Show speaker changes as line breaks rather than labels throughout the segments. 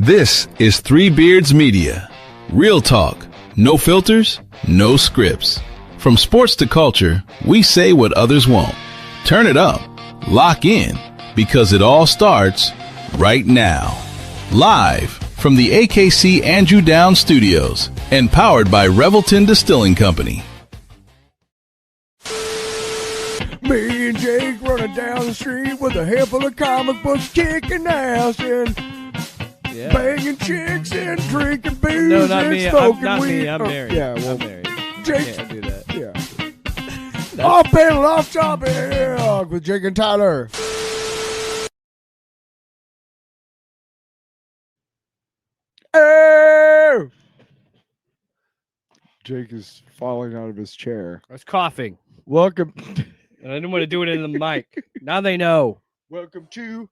This is Three Beards Media. Real talk, no filters, no scripts. From sports to culture, we say what others won't. Turn it up, lock in, because it all starts right now. Live from the AKC Andrew Downs Studios and powered by Revelton Distilling Company.
Me and Jake running down the street with a handful of comic books, kicking ass and banging chicks and drinking booze
No, not
and
me.
smoking weed.
I'm married.
Yeah,
I'm married.
Jake,
Can't do that.
yeah. Off panel, off topic with Jake and Tyler. Oh! Jake is falling out of his chair.
I was coughing.
Welcome.
And I didn't want to do it in the mic. Now they know.
Welcome to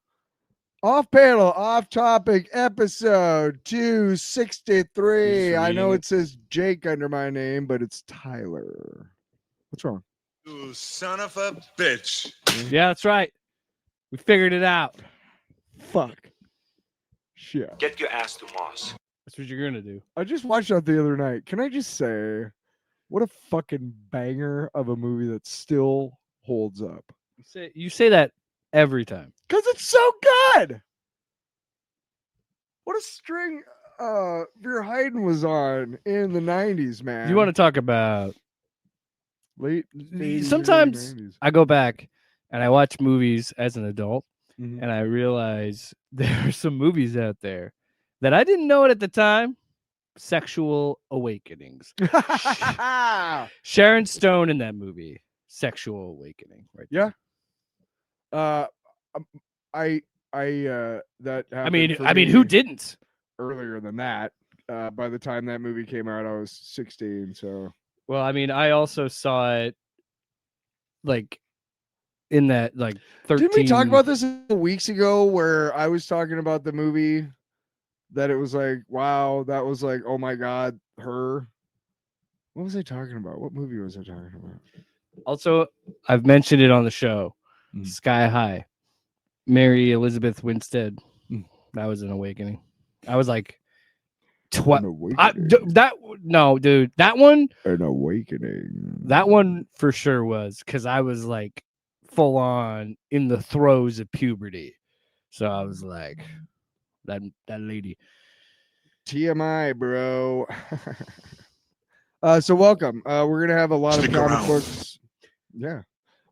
Off Panel, Off Topic, episode 263. I know it says Jake under my name, but it's Tyler. What's wrong?
You son of a bitch.
Yeah, that's right. We figured it out.
Fuck. Shit.
Get your ass to Moss.
That's what you're going to do.
I just watched that the other night. Can I just say, what a fucking banger of a movie that still holds up.
You say that every time.
Because it's so good. What a string Verheiden was on in the 90s, man.
You want to talk about...
late 80s,
Sometimes
early 90s.
I go back and I watch movies as an adult
Mhm.
and I realize there are some movies out there that I didn't know it at the time. Sexual awakenings. Sharon Stone in that movie. Sexual awakening. Right.
Yeah. That
I mean,
happened for
who
me
didn't?
earlier than that? By the time that movie came out, I was 16. So
Well, I mean, I also saw it like in that like 13.
didn't we talk about this weeks ago where I was talking about the movie that it was like, wow, that was like, oh my God, her. What was I talking about? What movie was I talking about?
Also, I've mentioned it on the show.
Mhm.
Sky High. Mary Elizabeth Winstead.
Mm.
That was an awakening. I was like
An awakening.
dude, that one
An awakening.
That one for sure was because I was like full on in the throes of puberty. So I was like, that lady.
TMI, bro. So welcome. We're gonna have a lot
Stick
of comic
around.
books. Yeah,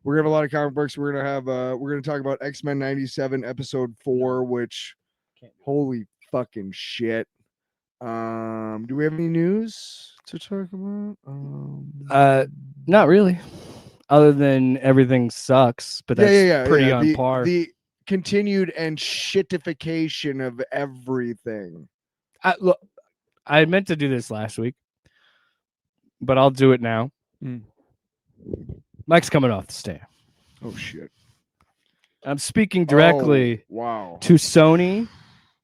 we're gonna have a lot of comic books. We're gonna talk about X-Men 97 episode 4, which holy fucking shit. Do we have any news to talk about?
Not really. Other than everything sucks, but that's pretty on par.
The continued and shitification of everything.
Look, I meant to do this last week, but I'll do it now.
Mm.
Mike's coming off the stand.
Oh shit.
I'm speaking directly
Oh, wow.
to Sony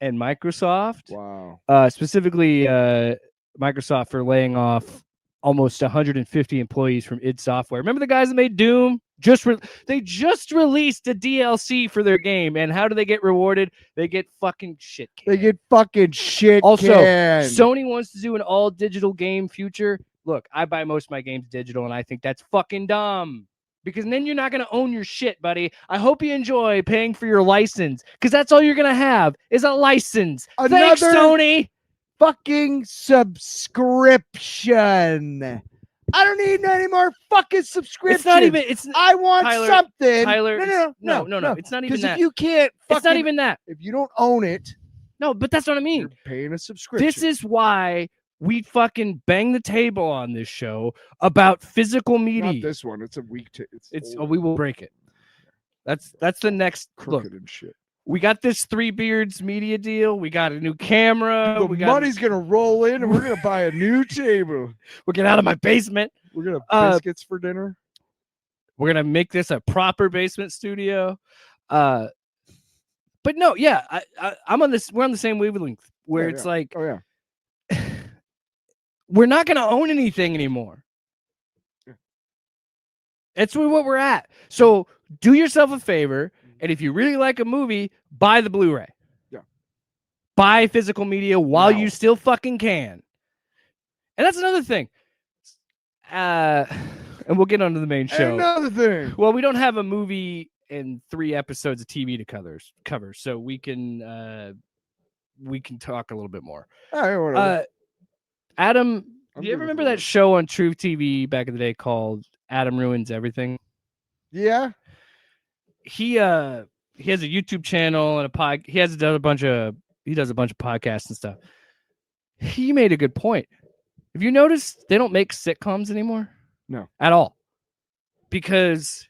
and Microsoft.
Wow.
Specifically Microsoft for laying off almost 150 employees from id Software. Remember the guys that made Doom? They just released a DLC for their game, and how do they get rewarded? They get fucking shit canned.
They get fucking shit
Also,
canned.
Sony wants to do an all digital game future. Look, I buy most of my games digital, and I think that's fucking dumb. Because then you're not going to own your shit, buddy. I hope you enjoy paying for your license, because that's all you're going to have is a license. Thanks,
Another
Sony.
fucking subscription. I don't need any more fucking subscriptions.
It's not even.
I want
Tyler,
something.
Tyler.
No.
It's not even
Because
that.
if you can't,
It's not even that.
If you don't own it,
No, but that's what I mean.
you're paying a subscription.
This is why we fucking bang the table on this show about physical media.
not this one. It's a week.
It's
old,
we will break it. That's the next look.
crooked and shit.
We got this Three Beards media deal. We got a new camera.
The
we got
money's gonna roll in, and we're gonna buy a new table.
we'll get out of my basement.
We're gonna have biscuits for dinner.
We're gonna make this a proper basement studio. But no, yeah, I'm on this. We're on the same wavelength where
Yeah,
it's
yeah.
like
Oh yeah.
we're not gonna own anything anymore.
Yeah.
That's what we're at. So do yourself a favor, and if you really like a movie, buy the Blu-ray.
Yeah.
Buy physical media while
No.
you still fucking can. And that's another thing. And we'll get onto the main show.
Another thing.
Well, we don't have a movie and 3 episodes of TV to cover, so we can talk a little bit more.
All right, whatever.
Adam,
I'm
do you ever
good
remember
with
that show on True TV back in the day called Adam Ruins Everything?
Yeah.
He has a YouTube channel and a pod. He does a bunch of podcasts and stuff. He made a good point. Have you noticed they don't make sitcoms anymore?
No.
At all. Because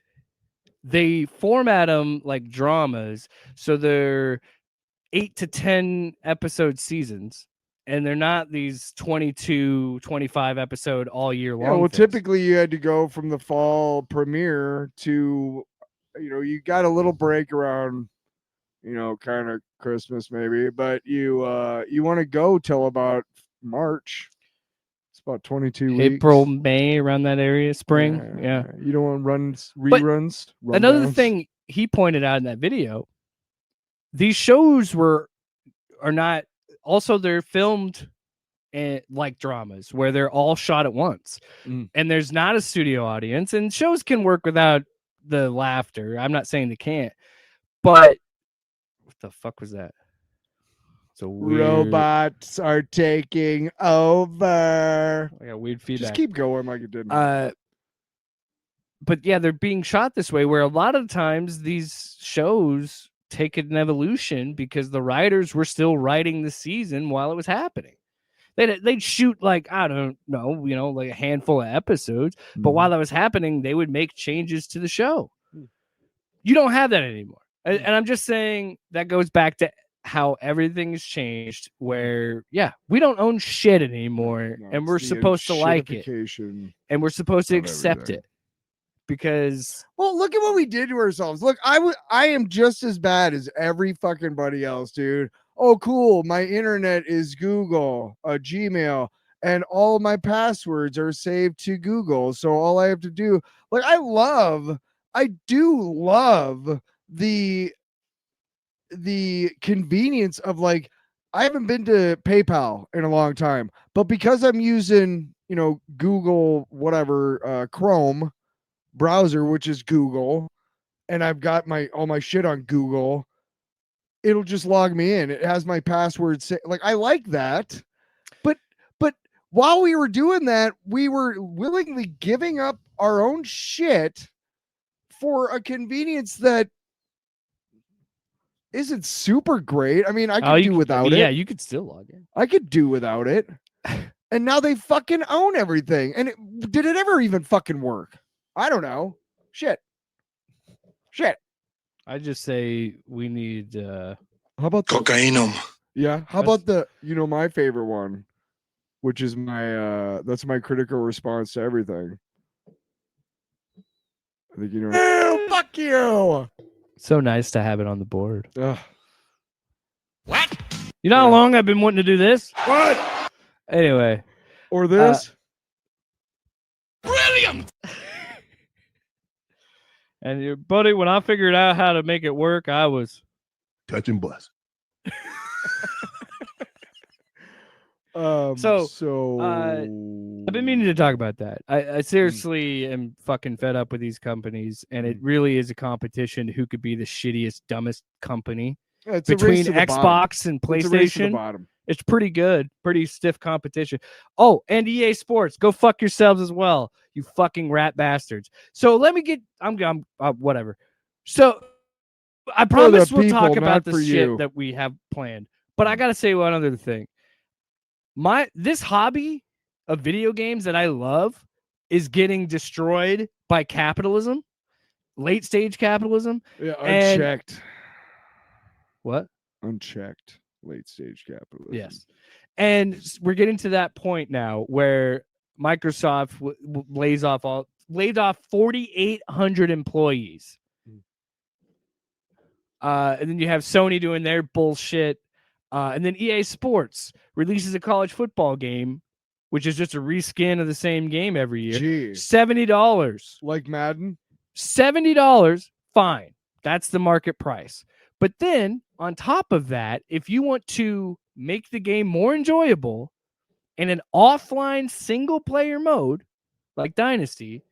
they format them like dramas, so they're 8 to 10 episode seasons, and they're not these 22, 25 episode all year long.
Yeah, well,
things.
typically you had to go from the fall premiere to, you got a little break around, kind of Christmas maybe, but you want to go till about March. It's about 22 weeks.
April, May, around that area, spring. Yeah.
You don't want reruns.
Another
rundowns.
thing he pointed out in that video, these shows are not, also they're filmed like dramas where they're all shot at once. And there's not a studio audience, and shows can work without the laughter. I'm not saying they can't, but what the fuck was that? It's a weird...
Robots are taking over.
I got weird feedback.
Just keep going like it didn't.
But yeah, they're being shot this way where a lot of times these shows take an evolution because the writers were still writing the season while it was happening. They'd shoot like, I don't know, like a handful of episodes, but while that was happening, they would make changes to the show. You don't have that anymore. And I'm just saying that goes back to how everything's changed, where we don't own shit anymore, and we're supposed to like it, and we're supposed to accept it, because
look at what we did to ourselves. Look, I am just as bad as every fucking buddy else, dude. Oh, cool, my internet is Google, Gmail, and all of my passwords are saved to Google, so all I have to do, like, I do love the convenience of, like, I haven't been to PayPal in a long time, but because I'm using, Google, whatever, Chrome browser, which is Google, and I've got all my shit on Google, it'll just log me in. It has my password. Like, I like that. But while we were doing that, we were willingly giving up our own shit for a convenience that isn't super great. I mean, I could do without it.
Yeah, you could still log in.
I could do without it. And now they fucking own everything. And did it ever even fucking work? I don't know. Shit.
I just say we need
how about
Cocainum.
Yeah. How about my favorite one, which is that's my critical response to everything. I think fuck you.
So nice to have it on the board.
What?
You know how long I've been wanting to do this?
What?
Anyway.
Or this?
Brilliant!
And buddy, when I figured out how to make it work, I was
touching bus.
I've been meaning to talk about that. I seriously am fucking fed up with these companies, and it really is a competition who could be the shittiest, dumbest company between Xbox and PlayStation. It's pretty good, pretty stiff competition. Oh, and EA Sports, go fuck yourselves as well, you fucking rat bastards. So let me get, I'm whatever. So I promise we'll talk about the shit that we have planned, but I gotta say one other thing. This hobby of video games that I love is getting destroyed by capitalism, late stage capitalism.
Yeah, unchecked.
What?
Unchecked late stage capitalism.
Yes. And we're getting to that point now where Microsoft laid off 4,800 employees. And then you have Sony doing their bullshit. And then EA Sports releases a college football game, which is just a reskin of the same game every year.
Gee.
$70.
Like Madden?
$70. Fine. That's the market price. But then on top of that, if you want to make the game more enjoyable in an offline single player mode like Dynasty,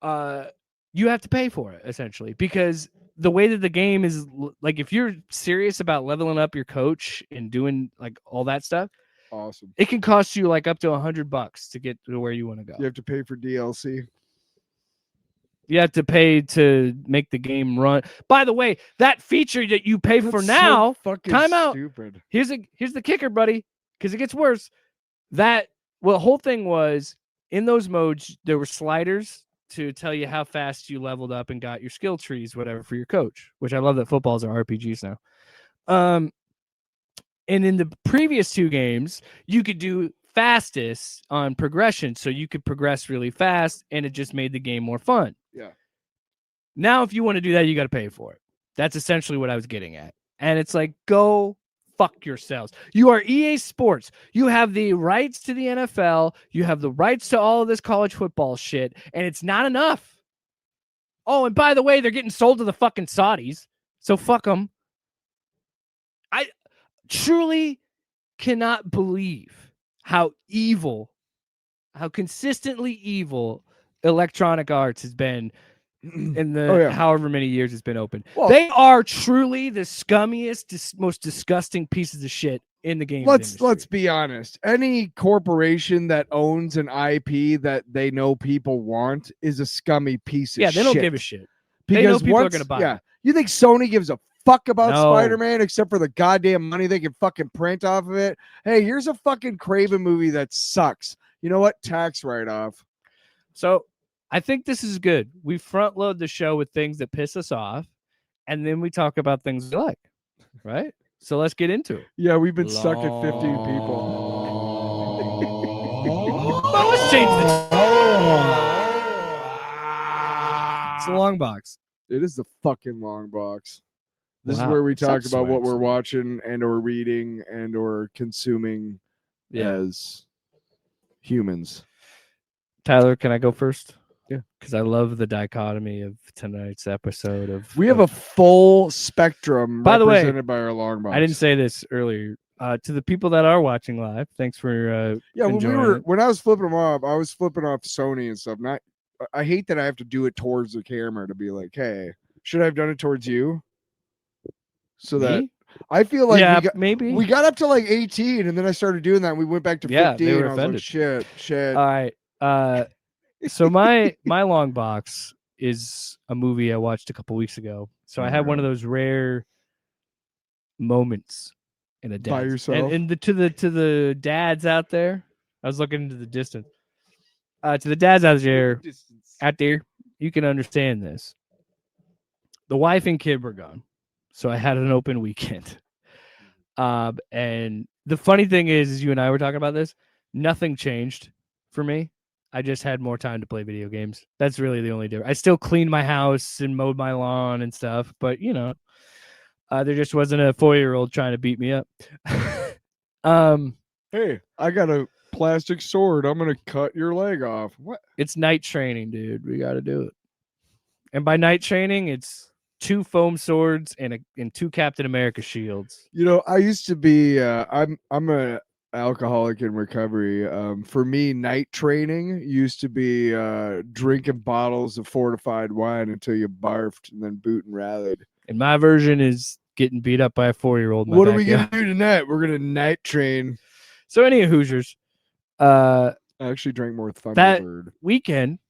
you have to pay for it essentially, because the way that the game is, like, if you're serious about leveling up your coach and doing like all that stuff,
awesome.
it can cost you like up to $100 to get to where you want to go.
You have to pay for DLC.
You have to pay to make the game run. By the way, that feature that you pay for now, time out.
Stupid.
Here's the kicker, buddy, because it gets worse. The whole thing was, in those modes, there were sliders to tell you how fast you leveled up and got your skill trees, whatever, for your coach, which I love that footballs are RPGs now. And in the previous two games, you could do fastest on progression, so you could progress really fast, and it just made the game more fun.
Yeah.
Now, if you want to do that, you got to pay for it. That's essentially what I was getting at. And it's like, go fuck yourselves. You are EA Sports. You have the rights to the NFL. You have the rights to all of this college football shit, and it's not enough. Oh, and by the way, they're getting sold to the fucking Saudis, so fuck them. I truly cannot believe how evil, how consistently evil Electronic Arts has been in the however many years it's been open. Well, they are truly the scummiest, most disgusting pieces of shit in the game.
Let's be honest. Any corporation that owns an IP that they know people want is a scummy piece of shit.
Yeah, they don't give a shit.
Because
they know people are going to buy it.
You think Sony gives a fuck about Spider-Man except for the goddamn money they can fucking print off of it? Hey, here's a fucking Craven movie that sucks. You know what? Tax write-off.
So I think this is good. We front load the show with things that piss us off, and then we talk about things we like, right? So let's get into it.
Yeah, we've been stuck at 15 people.
Well, let's change this. It's a long box.
It is the fucking long box. This is where we talk about what we're watching and or reading and or consuming as humans.
Tyler, can I go first?
Yeah.
Because I love the dichotomy of tonight's episode of.
We have a full spectrum
by the way,
represented by our long box.
I didn't say this earlier. To the people that are watching live, thanks for
when I was flipping them off, I was flipping off Sony and stuff. I hate that I have to do it towards the camera to be like, hey, should I have done it towards you? So that I feel like we got up to like 18, and then I started doing that. And we went back to 15.
They were
and I was like, shit.
All right. So my long box is a movie I watched a couple weeks ago. So I had one of those rare moments in a dad.
By yourself.
And to the dads out there, I was looking into the distance. To the dads out there, you can understand this. The wife and kid were gone. So I had an open weekend. And the funny thing is you and I were talking about this. Nothing changed for me. I just had more time to play video games. That's really the only difference. I still cleaned my house and mowed my lawn and stuff, but there just wasn't a 4-year-old trying to beat me up.
Hey, I got a plastic sword. I'm gonna cut your leg off. What?
It's night training, dude. We got to do it. And by night training, it's 2 foam swords and 2 Captain America shields.
I used to be. I'm a alcoholic in recovery. For me, night training used to be drinking bottles of fortified wine until you barfed and then boot and rallied.
And my version is getting beat up by a 4-year-old.
What are we gonna do tonight? We're gonna night train.
So any Hoosiers,
I actually drank more Thunderbird
that weekend,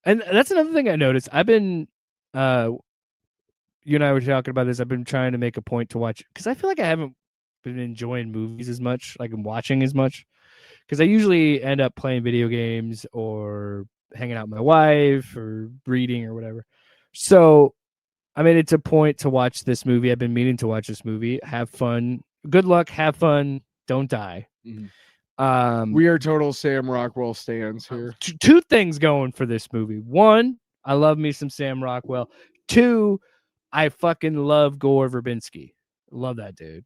and that's another thing I noticed. I've been, you and I were talking about this. I've been trying to make a point to watch because I feel like I haven't been enjoying movies as much, like I'm watching as much, because I usually end up playing video games or hanging out with my wife or reading or whatever. So I made it a point to watch this movie. I've been meaning to watch this movie. Have fun. Good luck. Have fun. Don't die.
Mm-hmm. We are total Sam Rockwell stans here.
2 things going for this movie. 1, I love me some Sam Rockwell. 2, I fucking love Gore Verbinski. Love that dude.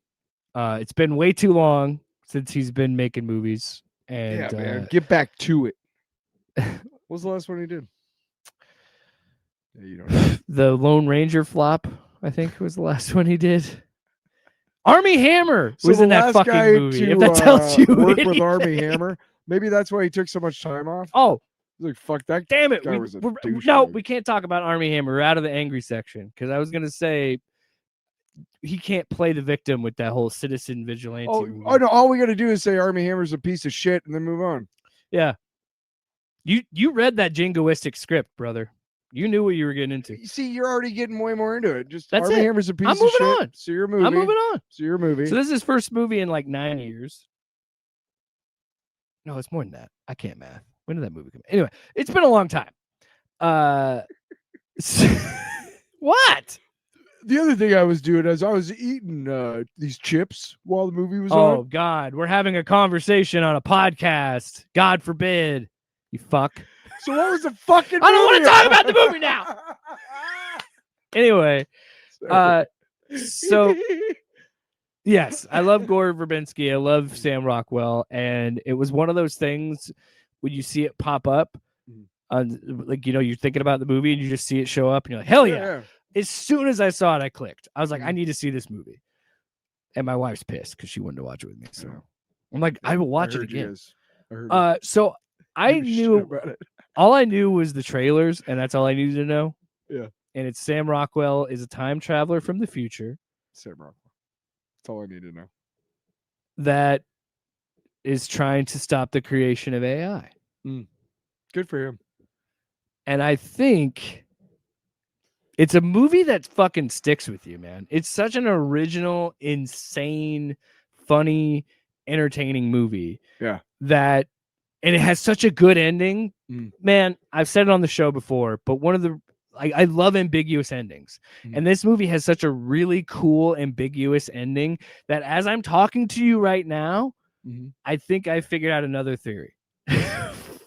It's been way too long since he's been making movies. And
yeah, man, get back to it. What was the last one he did? Yeah, you don't know.
The Lone Ranger flop, I think, was the last one he did. Army Hammer
So
was
the
in that
last
fucking
guy
movie.
to
If that tells you
work with
anything.
Army Hammer, maybe that's why he took so much time off.
Oh,
He's like, fuck that.
damn it.
Guy was a
No,
douchebag.
we can't talk about Army Hammer. We're out of the angry section because I was going to say he can't play the victim with that whole citizen vigilante. movie.
Oh no! All we got to do is say Army Hammer's a piece of shit, and then move on.
Yeah. You read that jingoistic script, brother. You knew what you were getting into.
See, you're already getting way more into it. Just
That's
Army
it.
Hammer's a piece
I'm
of
moving
shit.
on.
So your movie.
I'm moving on.
So your movie.
So this is his first movie in like 9 years. No, it's more than that. I can't math. When did that movie come? Anyway, it's been a long time. What?
The other thing I was doing is I was eating these chips while the movie was
Oh
on.
God, we're having a conversation on a podcast. God forbid. You fuck.
So what was the fucking
I don't want
movie?
to talk about the movie now. Anyway,
Sorry.
so yes, I love Gore Verbinski. I love Sam Rockwell, and it was one of those things when you see it pop up, like you're thinking about the movie and you just see it show up, and you're like, hell yeah! As soon as I saw it, I clicked. I was like, I need to see this movie, and my wife's pissed because she wanted to watch it with me. So I'm like, I will watch it again. So I knew all I knew was the trailers, and that's all I needed to know.
Yeah.
And it's Sam Rockwell is a time traveler from the future.
Sam Rockwell. That's all I need to know.
That is trying to stop the creation of AI.
Good for him.
And I think it's a movie that fucking sticks with you, man. It's such an original, insane, funny, entertaining movie.
Yeah.
And it has such a good ending. Man, I've said it on the show before, but one of the I love ambiguous endings. And this movie has such a really cool, ambiguous ending that as I'm talking to you right now, I think I figured out another theory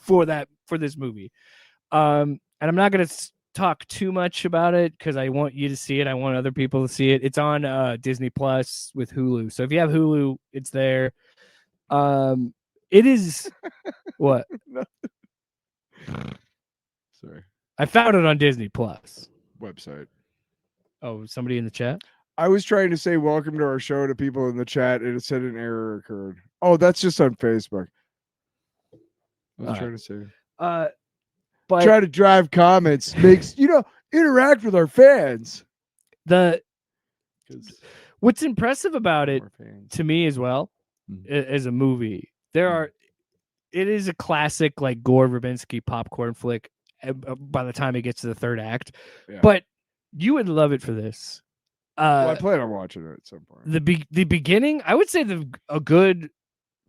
for this movie. And I'm not going to talk too much about it because I want you to see it. I want other people to see it. It's on Disney Plus with Hulu. So if you have Hulu, it's there. It is what?
Sorry.
I found it on Disney Plus
Website.
Oh, somebody in the chat?
I was trying to say welcome to our show to people in the chat, and it said an error occurred. Oh, that's just on Facebook. I was trying to say.
But
try to drive comments makes interact with our fans.
What's impressive about it to me as well as a movie, it is a classic like Gore Verbinski popcorn flick by the time it gets to the third act.
Yeah.
But you would love it for this.
I plan on watching it at some point.
The beginning, I would say a good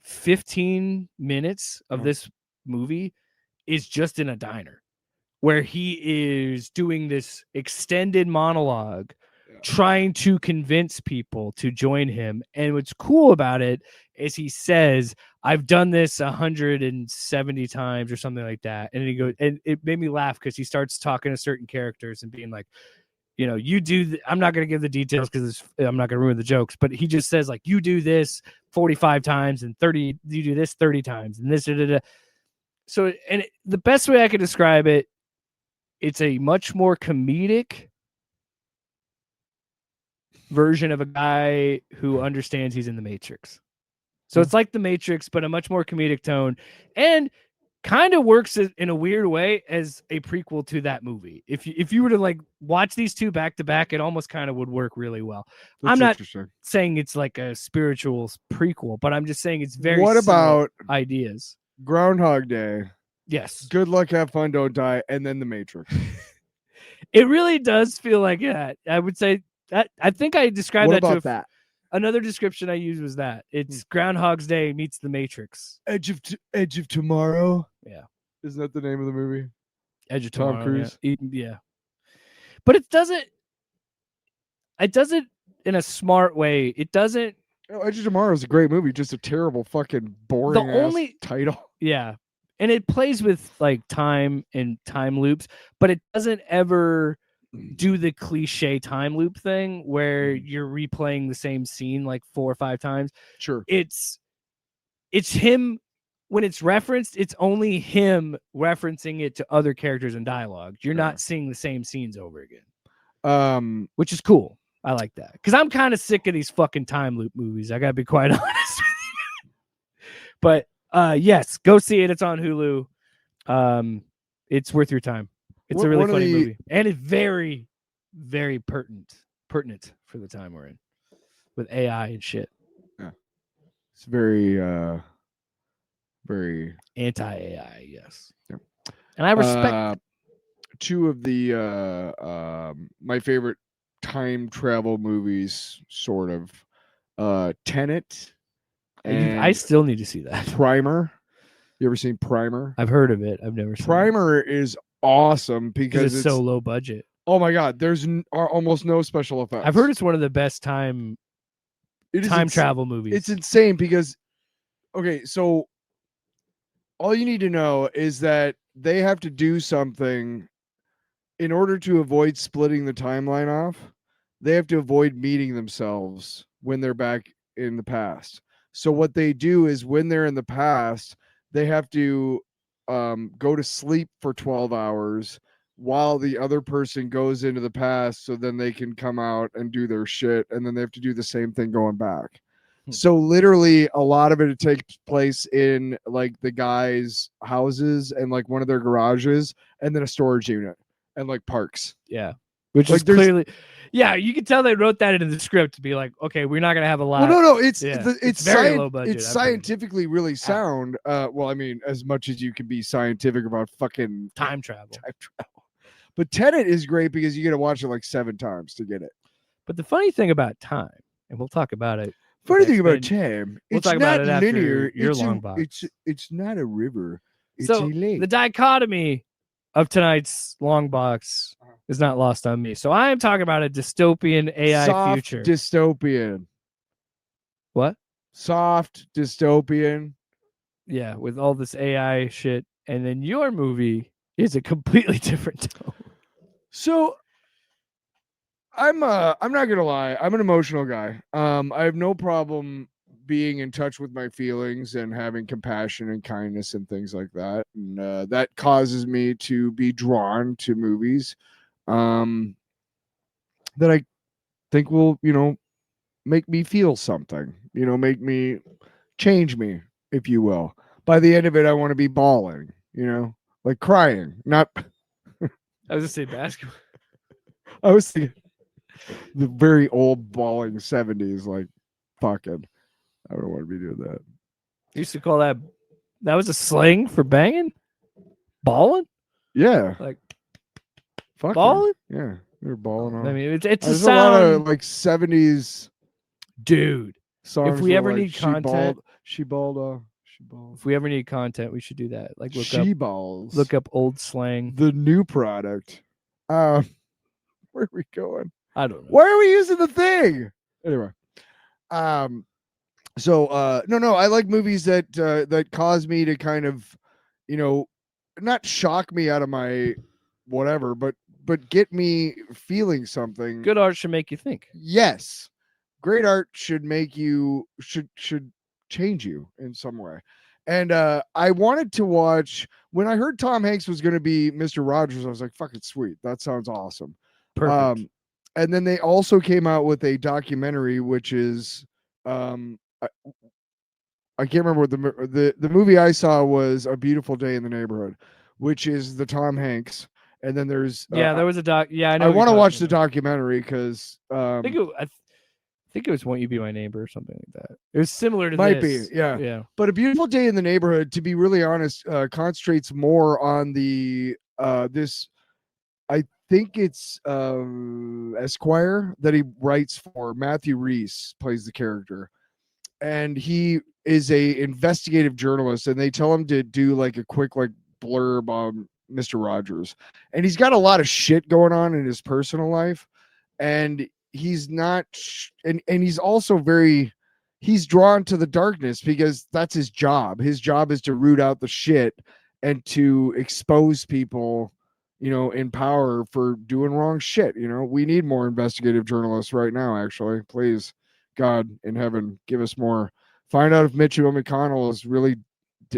15 minutes of this movie is just in a diner where he is doing this extended monologue trying to convince people to join him. And what's cool about it is he says, I've done this 170 times or something like that. And he goes, and it made me laugh because he starts talking to certain characters and being like, you do, I'm not going to give the details because I'm not going to ruin the jokes, but he just says like, you do this 45 times and you do this 30 times and this, So, the best way I could describe it, it's a much more comedic version of a guy who understands he's in the Matrix. So it's like the Matrix, but a much more comedic tone, and kind of works in a weird way as a prequel to that movie. If you were to like watch these two back to back, it almost kind of would work really well. I'm not saying it's like a spiritual prequel, but I'm just saying it's very.
What about
ideas?
Groundhog Day.
Yes.
Good luck, have fun, don't die, and then the Matrix.
It really does feel like that. I would say that. I think I described
what
that
about
to
that?
Another description I used was that it's Groundhog's Day meets the Matrix.
Edge of Tomorrow.
Yeah.
Isn't that the name of the movie?
Edge of Tomorrow.
Tom Cruise.
Yeah. But it doesn't in a smart way. It doesn't.
Edge of Tomorrow is a great movie, just a terrible fucking boring title.
Yeah. And it plays with like time and time loops, but it doesn't ever do the cliche time loop thing where you're replaying the same scene like 4 or 5 times.
Sure.
It's him when it's referenced, it's only him referencing it to other characters and dialogue. You're not seeing the same scenes over again. Which is cool. I like that because I'm kind of sick of these fucking time loop movies. I gotta be quite honest with you. But yes, go see it. It's on Hulu. It's worth your time. It's a really funny movie, and it's very, very pertinent for the time we're in with AI and shit.
Yeah, it's very, very
anti-AI. Yes,
yeah.
And I respect
two of the my favorite time travel movies, sort of. Tenet. And
I still need to see that.
Primer. You ever seen Primer?
I've heard of it. I've never seen
Primer is awesome because
it's so low budget.
Oh my god, there's almost no special effects.
I've heard it's one of the best time travel movies.
It's insane because, okay, so all you need to know is that they have to do something in order to avoid splitting the timeline off. They have to avoid meeting themselves when they're back in the past. So what they do is when they're in the past, they have to go to sleep for 12 hours while the other person goes into the past, so then they can come out and do their shit, and then they have to do the same thing going back. So literally a lot of it takes place in like the guys' houses and like one of their garages and then a storage unit and like parks.
Yeah. Which is clearly, yeah, you can tell they wrote that into the script to be like, okay, we're not going to have a lot.
Well, no, it's
very low budget.
It's scientifically really sound. Well, I mean, as much as you can be scientific about fucking
time travel.
But Tenet is great because you got to watch it like 7 times to get it.
But the funny thing about time, and we'll talk about it.
Funny thing about time,
we'll
it's
talk
not
about it
linear.
After your long box.
It's not a river. It's
so
a lake.
The dichotomy of tonight's long box is not lost on me. So I am talking about a dystopian AI
Soft
future.
Dystopian.
What?
Soft dystopian.
Yeah, with all this AI shit. And then your movie is a completely different tone.
So I'm not gonna lie, I'm an emotional guy. I have no problem being in touch with my feelings and having compassion and kindness and things like that. And that causes me to be drawn to movies that I think will, make me feel something, make me change me, if you will. By the end of it, I want to be bawling, like crying, not.
I was just saying basketball.
I was thinking the very old bawling 70s, like fucking. I don't want to be doing that.
You used to call that was a slang for banging? Balling?
Yeah.
Like
fucking.
Balling?
Yeah. They're balling on.
I mean, it's a
There's
sound.
A lot of like 70s
dude.
songs.
If we ever
like,
need content,
she balled.
If we ever need content, we should do that. Like
balls.
Look up old slang.
The new product. Where are we going?
I don't know.
Why are we using the thing? Anyway. So no, I like movies that cause me to kind of, not shock me out of my whatever, but get me feeling something.
Good art should make you think.
Yes. Great art should make you should change you in some way. And I wanted to watch when I heard Tom Hanks was going to be Mr. Rogers. I was like, fucking sweet. That sounds awesome.
Perfect.
And then they also came out with a documentary, which is I can't remember what the movie I saw was A Beautiful Day in the Neighborhood, which is the Tom Hanks. And then there's
there was a doc. Yeah, I know.
I want to watch the documentary because
I think it was Won't You Be My Neighbor or something like that. It was similar to
might
this.
be, yeah.
Yeah.
But A Beautiful Day in the Neighborhood, to be really honest, concentrates more on the this. I think it's Esquire that he writes for. Matthew Reese plays the character, and he is a investigative journalist, and they tell him to do like a quick like blurb on Mr. Rogers, and he's got a lot of shit going on in his personal life, and he's not and he's also he's drawn to the darkness because that's his job. His job is to root out the shit and to expose people, in power for doing wrong shit. We need more investigative journalists right now, actually. Please, God in heaven, give us more. Find out if Mitchell McConnell is really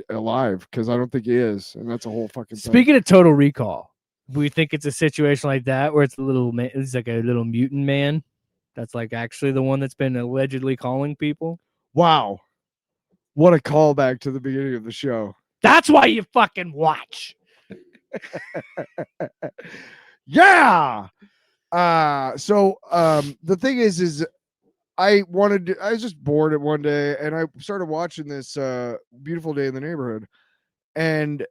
alive, because I don't think he is, and that's a whole fucking thing.
Speaking of Total Recall, we think it's a situation like that where it's like a little mutant man. That's like actually the one that's been allegedly calling people.
Wow. What a callback to the beginning of the show.
That's why you fucking watch.
Yeah. So the thing is I was just bored at one day and I started watching this Beautiful Day in the Neighborhood. And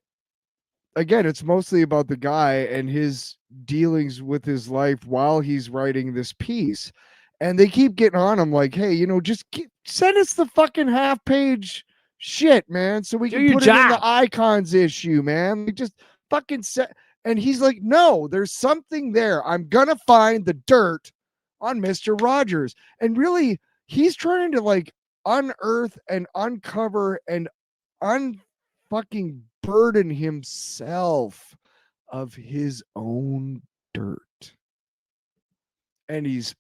again, it's mostly about the guy and his dealings with his life while he's writing this piece. And they keep getting on him like, hey, just send us the fucking half-page shit, man, so we can put it in the icons issue, man. Like, just fucking set. And he's like, no, there's something there. I'm gonna find the dirt on Mr. Rogers. And really, he's trying to like unearth and uncover and unfucking burden himself of his own dirt. And he's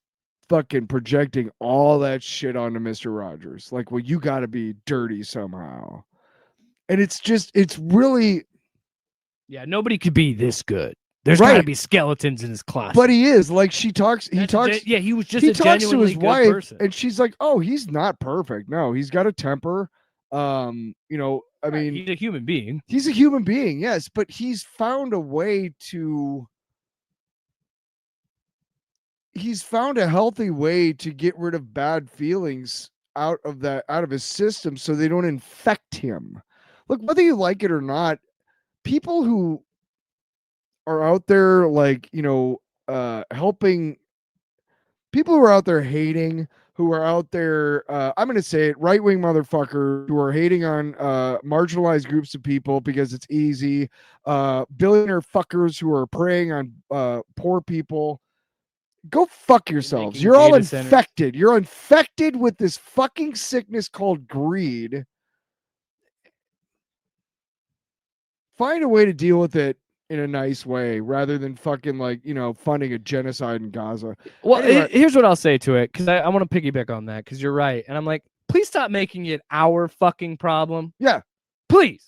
fucking projecting all that shit onto Mr. Rogers. Like, well, you got to be dirty somehow. And it's really.
Yeah, nobody could be this good. There's got to be skeletons in his closet.
But he is. Like, he talks.
He was just
he
a
talks to his
good
wife,
person.
and she's like, oh, he's not perfect. No, he's got a temper. I mean,
he's a human being.
He's a human being, yes, but he's found a way to. He's found a healthy way to get rid of bad feelings out of his system so they don't infect him. Look, whether you like it or not, people who are out there like, helping, people who are out there hating, who are out there, I'm going to say it, right-wing motherfuckers who are hating on marginalized groups of people because it's easy, billionaire fuckers who are preying on poor people. Go fuck yourselves. You're all infected. You're infected with this fucking sickness called greed. Find a way to deal with it in a nice way rather than fucking funding a genocide in Gaza.
Well, anyway, here's what I'll say to it, because I want to piggyback on that, because you're right. And I'm like, please stop making it our fucking problem.
Yeah.
Please.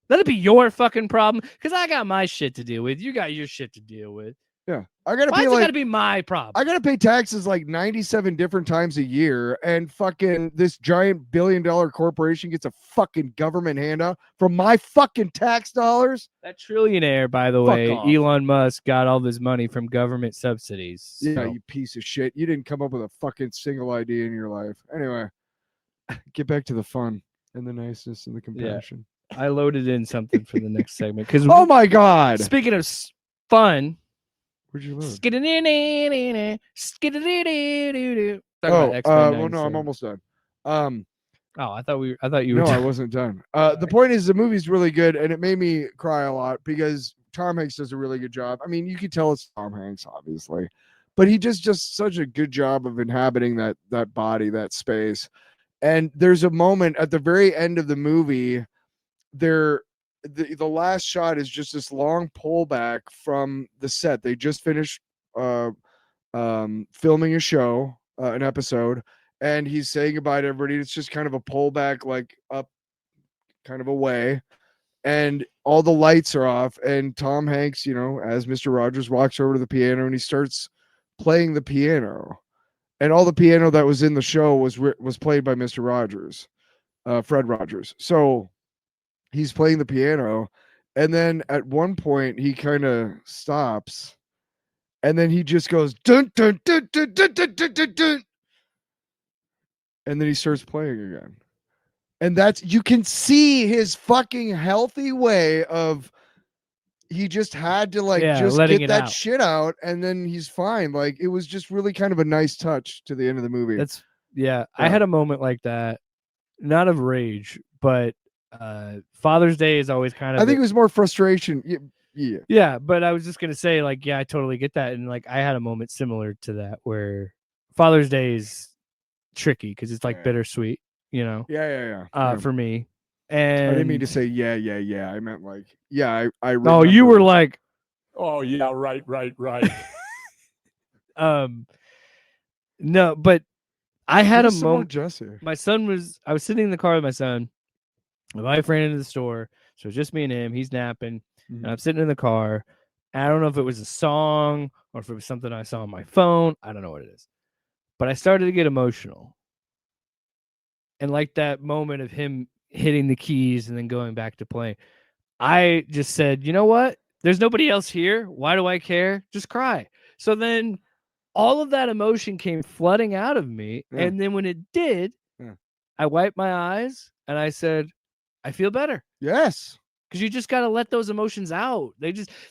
Let it be your fucking problem, because I got my shit to deal with. You got your shit to deal with.
Yeah,
Why is it gotta be my problem?
I gotta pay taxes like 97 different times a year, and fucking this giant billion-dollar corporation gets a fucking government handout from my fucking tax dollars.
That trillionaire, by the way, Elon Musk, got all this money from government subsidies. So.
Yeah, you piece of shit. You didn't come up with a fucking single idea in your life. Anyway, get back to the fun and the niceness and the compassion.
Yeah. I loaded in something for the next segment because
oh my god!
Speaking of fun.
Where'd you load? Well, no, I'm almost done.
I thought you were.
No,
done.
I wasn't done. The point is, the movie's really good, and it made me cry a lot because Tom Hanks does a really good job. I mean, you could tell it's Tom Hanks, obviously, but he just such a good job of inhabiting that body, that space. And there's a moment at the very end of the movie, the last shot is just this long pullback from the set. They just finished filming a show, an episode, and he's saying goodbye to everybody. It's just kind of a pullback, like up kind of away, and all the lights are off. And Tom Hanks, as Mr. Rogers, walks over to the piano and he starts playing the piano. And all the piano that was in the show was played by Mr. Rogers, Fred Rogers. So he's playing the piano, and then at one point he kind of stops, and then he just goes dun dun dun dun dun dun dun dun, dun, and then he starts playing again. And you can see his fucking healthy way of he just had to just get that shit out, and then he's fine. Like, it was just really kind of a nice touch to the end of the movie.
I had a moment like that, not of rage, but Father's Day is always kind of.
I think it was more frustration.
Yeah, but I was just gonna say, I totally get that, and I had a moment similar to that where Father's Day is tricky because it's bittersweet,
Yeah.
For me, and
I didn't mean to say yeah. I meant I.
Oh, you were like,
oh yeah, right.
No, but I had a moment. I was sitting in the car with my son. My wife ran into the store, so it was just me and him. He's napping, and I'm sitting in the car. And I don't know if it was a song or if it was something I saw on my phone. I don't know what it is. But I started to get emotional. And like that moment of him hitting the keys and then going back to playing, I just said, you know what? There's nobody else here. Why do I care? Just cry. So then all of that emotion came flooding out of me.
Yeah.
And then when it did, I wiped my eyes and I said, I feel better.
Yes.
Because you just got to let those emotions out.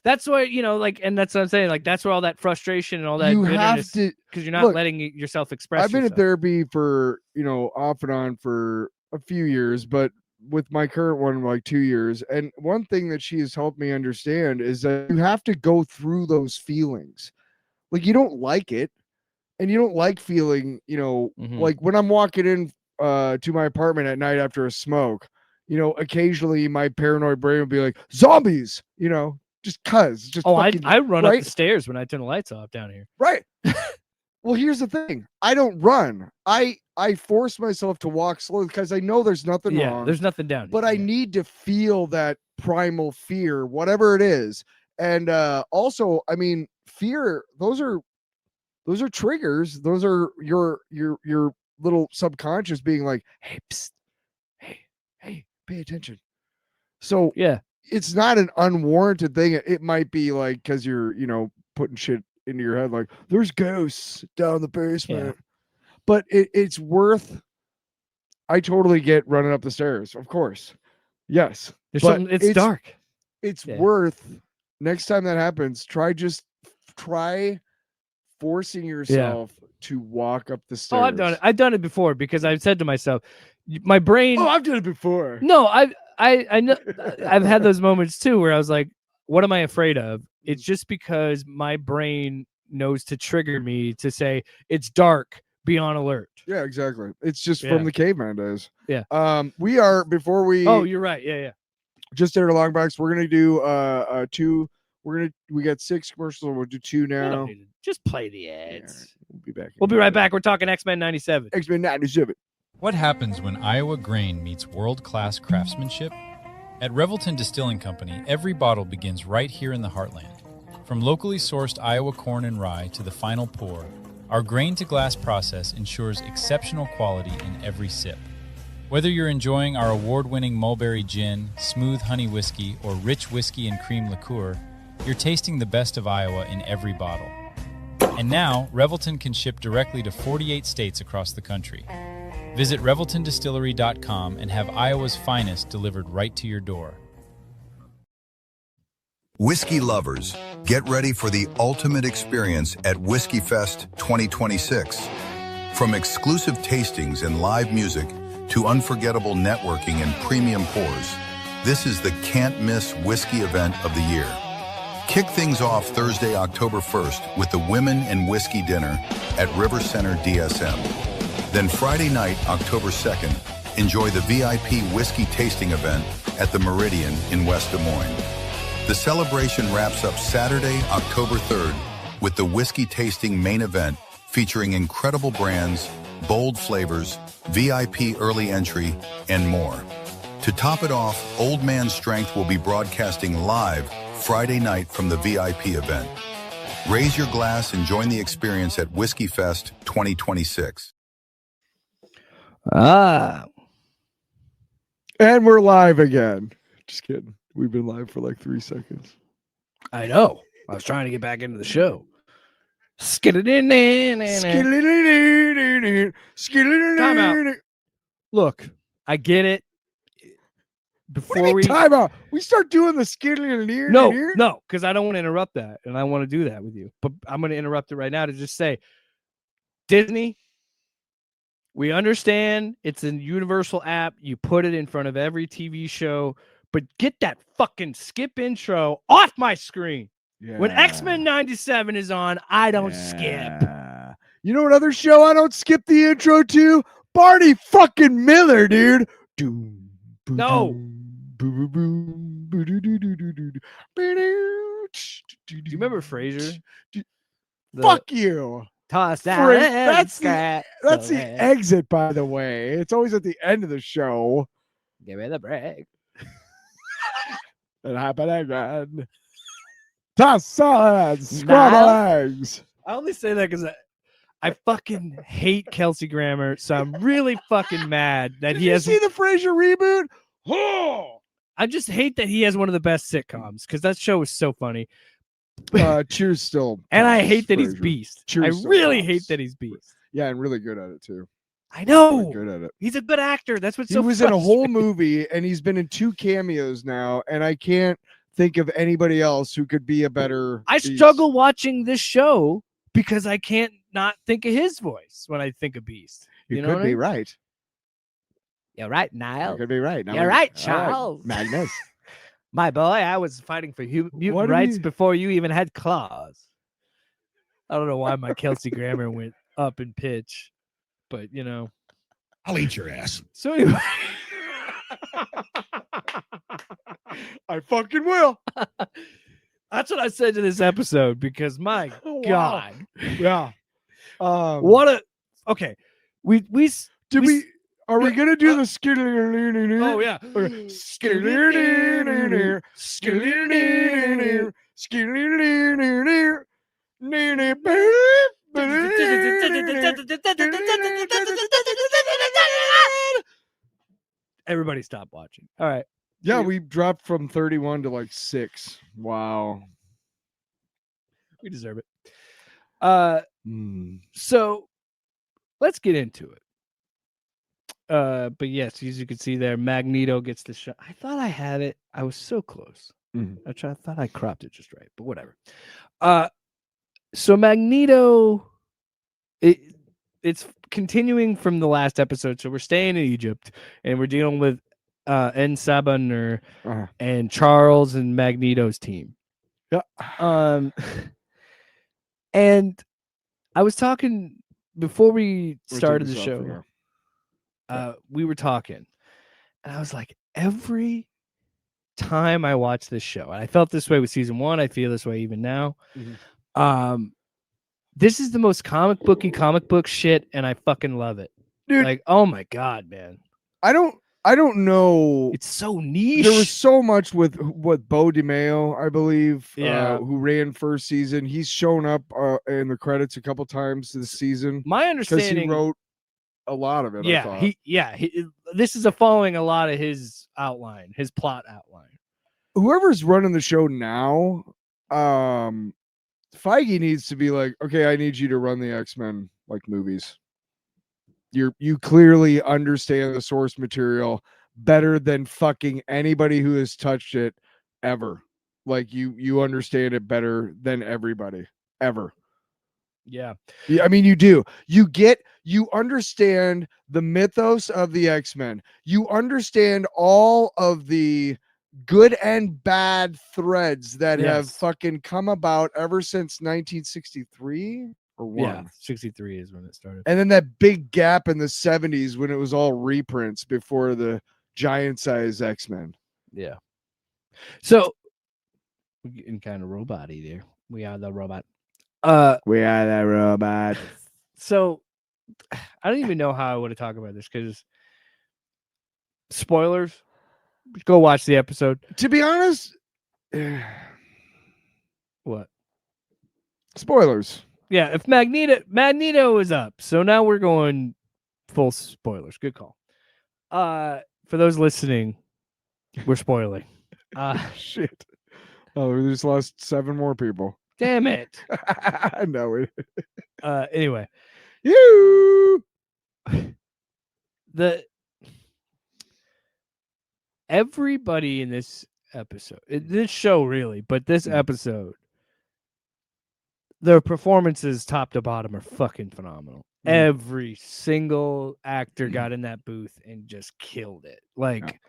That's why, and that's what I'm saying. Like, that's where all that frustration and all that
You
bitterness,
have to,
because you're not letting yourself express
I've been
yourself.
in therapy for, off and on for a few years, but with my current one, like 2 years. And one thing that she has helped me understand is that you have to go through those feelings. Like, you don't like it, and you don't like feeling, like when I'm walking in to my apartment at night after a smoke, occasionally my paranoid brain will be like, zombies, just cuz.
I run up the stairs when I turn the lights off down here.
Right. Well, here's the thing. I don't run. I force myself to walk slowly because I know there's nothing wrong.
There's nothing down here.
But I need to feel that primal fear, whatever it is. And also, I mean, fear, those are triggers. Those are your little subconscious being like, hey, psst, hey, pay attention. So it's not an unwarranted thing. It might be like because you're, putting shit into your head like there's ghosts down the basement. But it's worth. I totally get running up the stairs, of course. Yes.
It's dark.
It's worth, next time that happens, try forcing yourself to walk up the stairs.
Oh, I've done it. I've done it before because I've said to myself, my brain.
Oh, I've done it before.
No, I know I've had those moments too where I was like, what am I afraid of? It's just because my brain knows to trigger me to say it's dark, be on alert.
Yeah, exactly. It's just from the caveman days.
Yeah.
We are, before we.
Oh, you're right. Yeah.
Just did our long box. We're gonna do two. We got 6 commercials. We'll do 2 now.
Just play the ads.
Yeah, we'll be back.
We'll be right back. We're talking X-Men 97.
X-Men 97.
What happens when Iowa grain meets world-class craftsmanship? At Revelton Distilling Company, every bottle begins right here in the heartland. From locally sourced Iowa corn and rye to the final pour, our grain-to-glass process ensures exceptional quality in every sip. Whether you're enjoying our award-winning mulberry gin, smooth honey whiskey, or rich whiskey and cream liqueur, you're tasting the best of Iowa in every bottle. And now, Revelton can ship directly to 48 states across the country. Visit ReveltonDistillery.com and have Iowa's finest delivered right to your door.
Whiskey lovers, get ready for the ultimate experience at Whiskey Fest 2026. From exclusive tastings and live music to unforgettable networking and premium pours, this is the can't-miss whiskey event of the year. Kick things off Thursday, October 1st with the Women in Whiskey Dinner at River Center DSM. Then Friday night, October 2nd, enjoy the VIP whiskey tasting event at the Meridian in West Des Moines. The celebration wraps up Saturday, October 3rd with the whiskey tasting main event featuring incredible brands, bold flavors, VIP early entry, and more. To top it off, Old Man Strength will be broadcasting live Friday night from the VIP event. Raise your glass and join the experience at Whiskey Fest 2026.
And we're live again. Just kidding. We've been live for like 3 seconds.
I know. I was trying to get back into the show. Time out. Look, I get it.
Time out. We start doing the skiddly.
No, because I don't want to interrupt that, and I want to do that with you. But I'm going to interrupt it right now to just say, Disney, we understand it's a universal app. You put it in front of every TV show, but get that fucking skip intro off my screen. Yeah. When X-Men 97 is on, I don't skip.
You know what other show I don't skip the intro to? Barney fucking Miller, dude.
No. Do you remember Frasier?
Fuck you.
Toss that.
That's the exit, by the way. It's always at the end of the show.
Give me the break.
It happened again. Toss salads, scrambled eggs.
I only say that because I fucking hate Kelsey Grammer, so I'm really fucking mad that he has.
You see the Frasier reboot? Oh,
I just hate that he has one of the best sitcoms because that show is so funny.
Cheers still.
And I
tops
hate that he's
Frasier.
Beast.
Cheers
I
still
really
tops.
hate that he's Beast.
Yeah, and really good at it too.
I know.
Really good at it.
He's a good actor. That's what's
He
so
was in a whole
frustrating.
movie, and he's been in 2 cameos now, and I can't think of anybody else who could be a better.
I
Beast.
struggle watching this show because I can't not think of his voice when I think of Beast.
You
know
could
what I
be
mean?
right.
You're right,
You
Niall.
could be right.
You're right, Charles.
Magnus.
My boy, I was fighting for mutant
What do
rights
we-
before you even had claws. I don't know why my Kelsey Grammer went up in pitch, but you know.
I'll eat your ass.
So anyway,
I fucking will.
that's what I said to this episode because my
Oh, wow.
God,
Yeah.
what a okay. We
Did we? Are we
yeah,
gonna do the skittle?
oh yeah. Everybody stop watching. All right.
Yeah, we dropped from 31 to like 6. Wow.
We deserve it.
Hmm.
So let's get into it. But yes, as you can see there, Magneto gets the shot. I thought I had it. I was so close.
Mhm.
I thought I cropped it just right, but whatever. So Magneto, it's continuing from the last episode. So we're staying in Egypt and we're dealing with En Saban
Uh-huh.
and Charles and Magneto's team.
Yeah.
And I was talking before we
We're
started the
taking this off
show.
now.
We were talking, and I was like, every time I watch this show, and I felt this way with season 1, I feel this way even now.
Mhm.
This is the most comic book shit, and I fucking love it.
Dude.
Like, oh my God, man.
I don't know.
It's so niche.
There was so much with what Bo DiMeo, I believe,
Yeah.
who ran first season. He's shown up in the credits a couple times this season
My
because
understanding.
he wrote a lot of it. I thought.
This is following a lot of his outline, his plot outline.
Whoever's running the show now, Feige needs to be like, okay, I need you to run the X-Men like movies. You clearly understand the source material better than fucking anybody who has touched it ever. Like you understand it better than everybody ever.
Yeah.
Yeah, I mean, you do. You understand the mythos of the X-Men. You understand all of the good and bad threads that have
Yes.
fucking come about ever since 1963 or 1.
Yeah. 63 is when it started.
And then that big gap in the 70s when it was all reprints before the giant size X-Men.
Yeah. So we're getting kind of robot-y there. We are the robot.
We are the robot.
So I don't even know how I want to talk about this because spoilers. Go watch the episode.
To be honest,
What?
spoilers.
Yeah, if Magneto is up. So now we're going full spoilers. Good call. For those listening, we're spoiling.
Shit. Oh, we just lost 7 more people.
Damn it.
No.
Anyway,
You.
everybody in this episode, this show really, but this episode, their performances top to bottom are fucking phenomenal. Every single actor got in that booth and just killed it. Like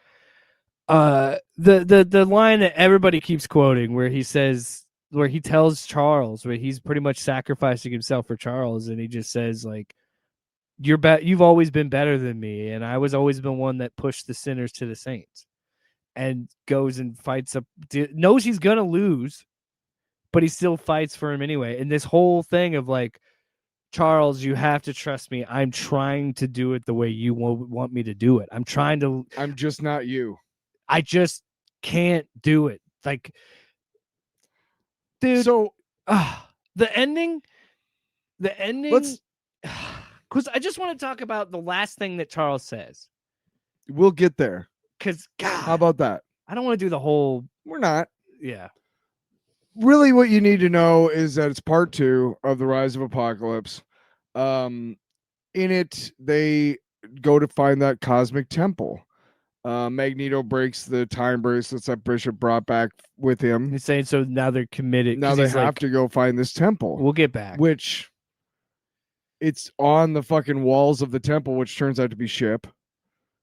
the line that everybody keeps quoting where he tells Charles, where he's pretty much sacrificing himself for Charles, and he just says like, you've always been better than me, and I was always been one that pushed the sinners to the saints, and goes and fights knows he's gonna lose, but he still fights for him anyway. And this whole thing of like, Charles, you have to trust me. I'm trying to do it the way you want me to do it. I'm
just not you.
I just can't do it. Like, dude.
So
the ending.
let's
because I just want to talk about the last thing that Charles says.
We'll get there.
Because God,
How about that?
I don't want to do the whole.
We're not.
Yeah.
Really, what you need to know is that it's part 2 of the Rise of Apocalypse. In it, they go to find that cosmic temple. Magneto breaks the time bracelets that Bishop brought back with him.
He's saying so now they're committed.
Now they have to go find this temple.
We'll get back.
Which it's on the fucking walls of the temple, which turns out to be ship.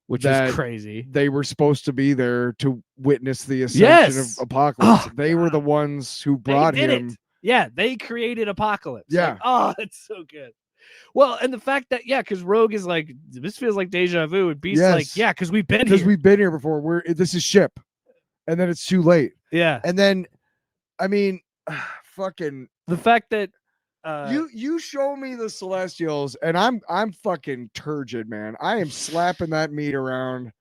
Which is crazy.
They were supposed to be there to witness the ascension of Apocalypse. They were the ones who brought him.
Yeah, they created Apocalypse.
Yeah.
Like, it's so good. Well, and the fact that, because Rogue is like, this feels like deja vu. And Beast's like, because we've been here.
Because we've been here before. This is ship. And then it's too late.
Yeah.
And then, I mean, fucking.
The fact that.
You show me the Celestials and I'm fucking turgid, man. I am slapping that meat around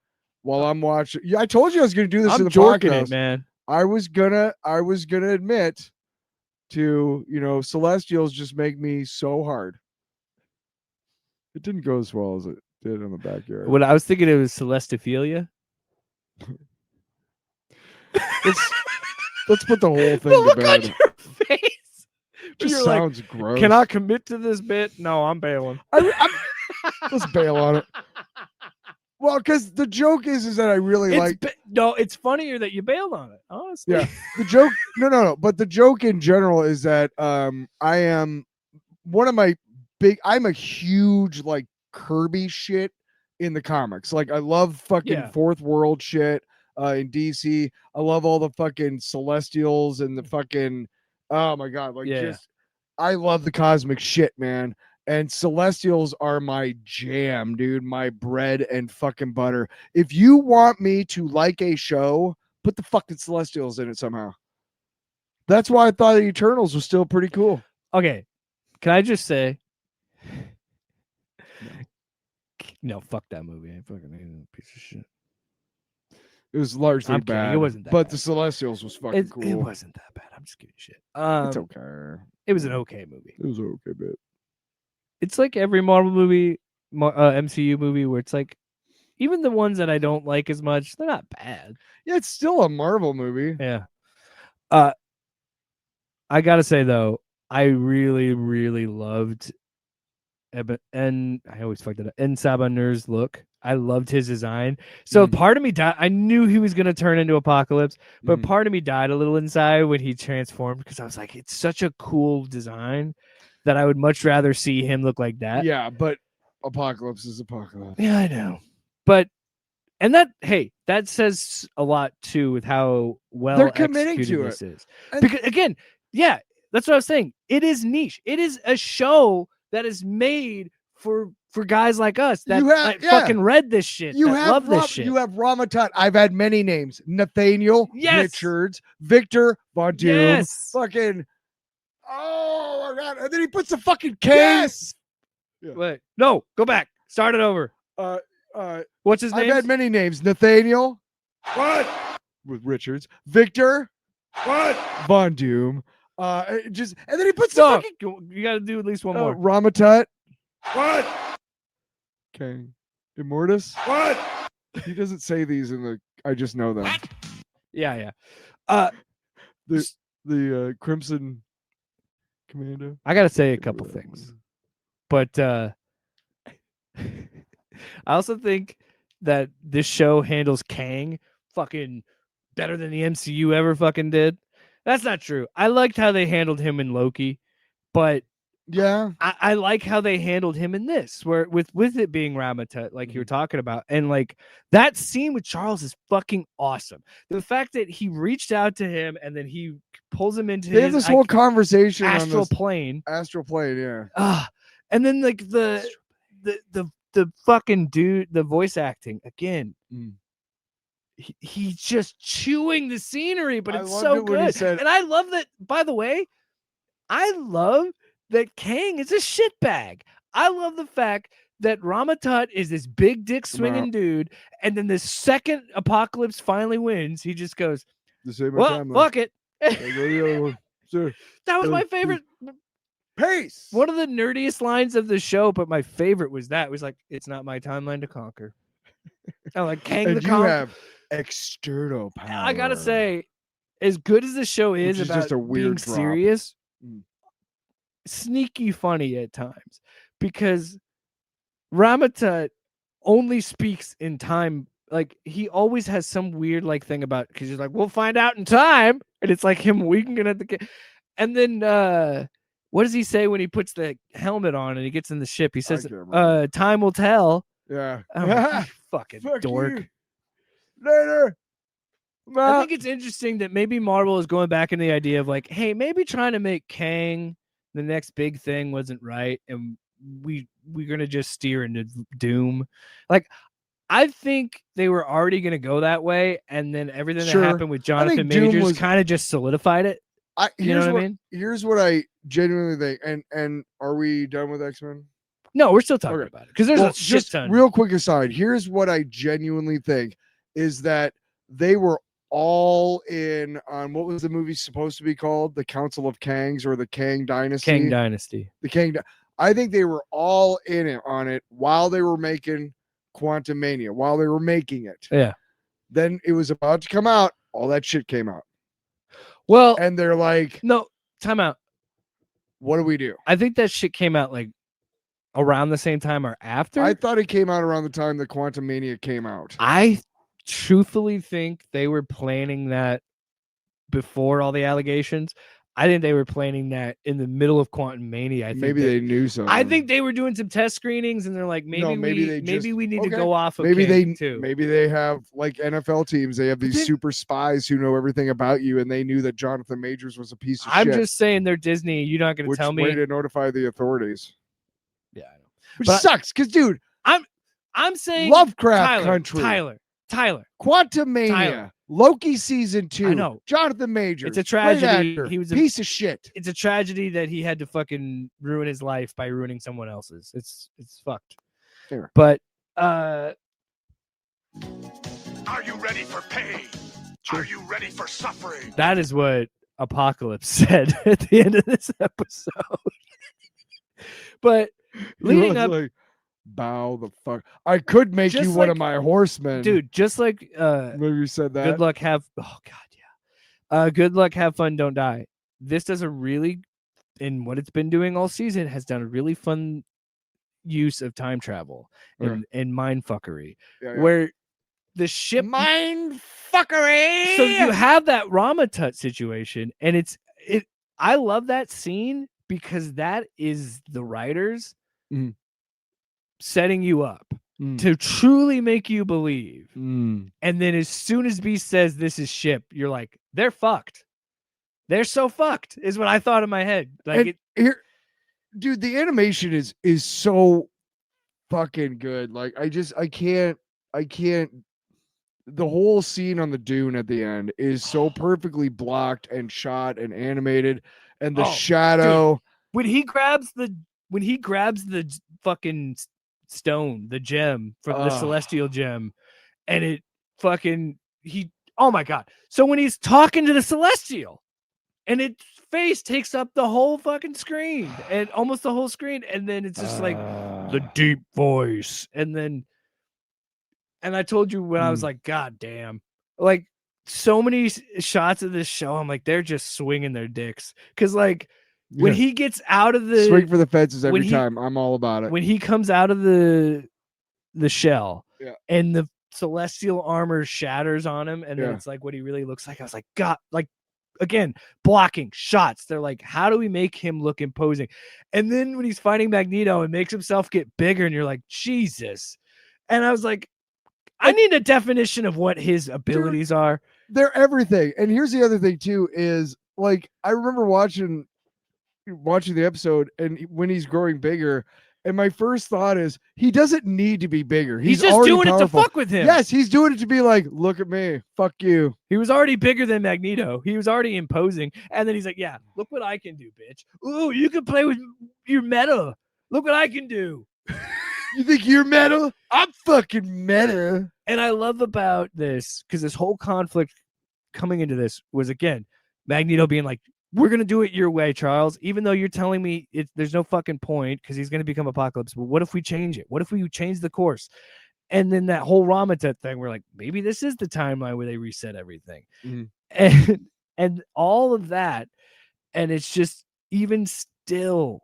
while I'm watching. I told you I was gonna do this in the podcast.
It, man.
I was gonna admit to, Celestials just make me so hard. It didn't go as well as it did in the backyard.
What I was thinking, it was Celestophilia.
Let's put the whole thing
to
bed.
Look on your face.
Just sounds gross.
Can I commit to this bit? No, I'm bailing.
Let's bail on it. Well, because the joke is that I really
no, it's funnier that you bailed on it, honestly.
Yeah. The joke, no. But the joke in general is that I am one of my I'm a huge like Kirby shit in the comics. Like I love fucking Fourth World shit in DC. I love all the fucking Celestials and the fucking, oh my God. I love the cosmic shit, man. And Celestials are my jam, dude. My bread and fucking butter. If you want me to like a show, put the fucking Celestials in it somehow. That's why I thought the Eternals was still pretty cool.
Okay. Can I just say? No, fuck that movie. I fucking hate that piece of shit.
It was largely
I'm kidding.
bad.
It wasn't that
but
bad.
the Celestials was fucking cool.
It wasn't that bad. I'm just giving shit.
It's okay.
It was an okay movie.
It was an okay bit.
It's like every Marvel movie, MCU movie, where it's like, even the ones that I don't like as much, they're not bad.
Yeah, it's still a Marvel movie.
Yeah. I gotta say though, I really, really loved and I always fucked it up. En Sabanur's look. I loved his design. So part of me died. I knew he was gonna turn into Apocalypse, but part of me died a little inside when he transformed because I was like, it's such a cool design that I would much rather see him look like that.
Yeah, but Apocalypse is Apocalypse.
Yeah, I know. But that says a lot too with how well
they're committing to
this
it.
Is. Because again, that's what I was saying. It is niche. It is a show that is made for guys like us that fucking read this shit. Love this shit.
You have Ramatut. I've had many names. Nathaniel Richards, Victor Von Doom, fucking. Oh my God! And then he puts the fucking K.
Yes. Yeah. Wait, no, go back. Start it over. What's his name?
I've had many names. Nathaniel.
What?
With Richards. Victor.
What?
Von Doom. And then he puts the fucking.
You got to do at least one more.
Ramatut.
What?
Okay. Immortus.
What?
He doesn't say these in the. I just know them.
Yeah.
The Crimson Commando.
I gotta say a couple things, but I also think that this show handles Kang fucking better than the MCU ever fucking did. That's not true. I liked how they handled him in Loki, but
yeah,
I like how they handled him in this, where with it being Ramatut, like you were talking about, and like that scene with Charles is fucking awesome. The fact that he reached out to him and then he pulls him into
they have this whole conversation
astral
on this
plane,
yeah.
And then like the fucking dude, the voice acting again. He's just chewing the scenery, but it's so good. And I love that. By the way, I love that Kang is a shitbag. I love the fact that Ramatut is this big dick swinging dude, and then the second Apocalypse finally wins, he just goes, "Well, fuck it."
Sure.
That was my favorite.
Peace.
One of the nerdiest lines of the show, but my favorite was that. It was like, it's not my timeline to conquer. I'm like, Kang
And
the
you
Conqueror.
have external power.
I gotta say, as good as the show is
Which is
about
just a weird
being
drop.
serious,
Mm.
sneaky funny at times, because Ramatut only speaks in time. Like, he always has some weird like thing about, because he's like, we'll find out in time, and it's like him winking at the and then what does he say when he puts the helmet on and he gets in the ship? He says,
can't remember.
time will tell.
Yeah.
I'm like, you fucking
Fuck
dork.
you. Later.
I think it's interesting that maybe Marvel is going back in the idea of like, hey, maybe trying to make Kang the next big thing wasn't right, and we're gonna just steer into Doom. Like, I think they were already gonna go that way, and then everything
Sure.
that happened with Jonathan
Doom
Majors
was-
kind of just solidified it. You know what I mean?
Here's what I genuinely think. And are we done with X-Men?
No, we're still talking
Okay.
about it because there's
Well,
a shit
just
ton.
real quick aside, here's what I genuinely think is that they were all in on what was the movie supposed to be called? The Council of Kangs or the Kang Dynasty?
Kang Dynasty.
The Kang. I think they were all in it on it while they were making Quantum Mania, while they were making it.
Yeah.
Then it was about to come out. All that shit came out.
Well,
And they're like,
no, time out.
what do we do?
I think that shit came out like around the same time or after.
I thought it came out around the time the Quantum Mania came out.
I truthfully think they were planning that before all the allegations. I think they were planning that in the middle of Quantum Mania. I think
Maybe they knew something.
I think they were doing some test screenings, and they're like, maybe we need to go off of
maybe
Kang too.
Maybe they have like NFL teams. They have these
then-
super spies who know everything about you, and they knew that Jonathan Majors was a piece of
I'm
shit.
just saying they're Disney. You're not going to
Which
tell
way
me.
to notify the authorities?
Yeah, I know.
Which
But-
sucks, because dude,
I'm saying
Lovecraft Country,
Tyler.
Quantum Mania,
Tyler.
Loki season 2.
I know.
Jonathan Majors.
It's a
great
tragedy.
actor,
He was a
piece of shit.
It's a tragedy that he had to fucking ruin his life by ruining someone else's. It's fucked.
Fair.
But
Are you ready for pain? Are you ready for suffering?
that is what Apocalypse said at the end of this episode. But
He
leading
was
up,
like, bow the fuck. I could make you
Just
one
like-
of my horsemen.
dude, just like
Maybe you said that.
good luck, have good luck, have fun, don't die. This does a really, in what it's been doing all season, has done a really fun use of time travel and mind fuckery,
Yeah, yeah.
where the ship
Mind fuckery.
so you have that Ramatut situation, and I love that scene because that is the writers
Mhm.
setting you up
Mm.
to truly make you believe.
Mm.
And then as soon as Beast says this is ship, you're like, they're fucked. They're so fucked, is what I thought in my head. Like,
And here, dude, the animation is so fucking good. Like, I can't. The whole scene on the dune at the end is so perfectly blocked and shot and animated, and the
Oh,
shadow.
when he grabs the fucking stone, the gem from the
Ugh.
celestial gem, and it fucking oh my god. So when he's talking to the celestial and its face takes up the whole fucking screen and almost the whole screen, and then it's just like the deep voice, and I told you when I was like, god damn, like so many shots of this show, I'm like, they're just swinging their dicks, because like when he gets out of the
swing for the fences every
when he-
time. I'm all about it.
when he comes out of the shell,
Yeah.
and the celestial armor shatters on him, and then
Yeah.
it's like what he really looks like. I was like, god, like again, blocking shots. They're like, how do we make him look imposing? And then when he's fighting Magneto and makes himself get bigger, and you're like, Jesus. And I was like, I need a definition of what his abilities are.
They're everything. And here's the other thing too is like I remember watching the episode and when he's growing bigger, and my first thought is he doesn't need to be bigger.
He's
He's
just
already
doing it to
powerful.
fuck with him.
Yes, he's doing it to be like, look at me, fuck you.
He was already bigger than Magneto. He was already imposing. And then he's like, yeah, look what I can do, bitch. Ooh, you can play with your meta. Look what I can do.
You think you're meta? I'm fucking meta.
And I love about this, because this whole conflict coming into this was, again, Magneto being like, we're going to do it your way, Charles, even though you're telling me there's no fucking point because he's going to become Apocalypse. But what if we change it? What if we change the course? And then that whole Ramatet thing, we're like, maybe this is the timeline where they reset everything. And all of that. And it's just, even still,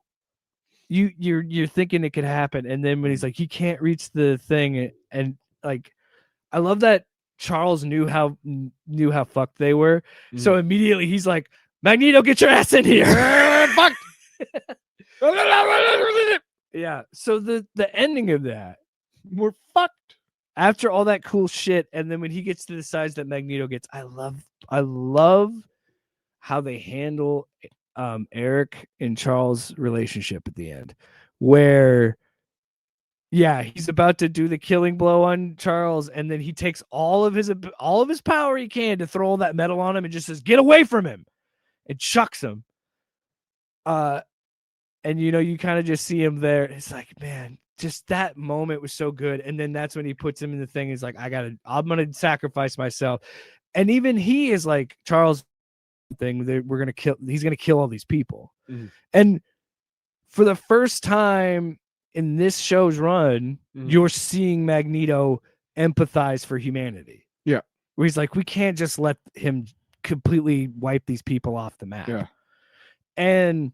you're thinking it could happen. And then when he's like, he can't reach the thing. And like, I love that Charles knew how fucked they were. So immediately he's like, Magneto, get your ass in here. Fuck. Yeah. So the ending of that, we're fucked after all that cool shit. And then when he gets to the size that Magneto gets, I love how they handle Eric and Charles' relationship at the end, where he's about to do the killing blow on Charles, and then he takes all of his power he can to throw all that metal on him and just says, get away from him, and chucks him. And you kind of just see him there. It's like, man, just that moment was so good. And then that's when he puts him in the thing. He's like, I'm gonna sacrifice myself. And even he is like, Charles thing, he's gonna kill all these people. And for the first time in this show's run, you're seeing Magneto empathize for humanity. Yeah. Where he's like, we can't just let him completely wipe these people off the map. Yeah. And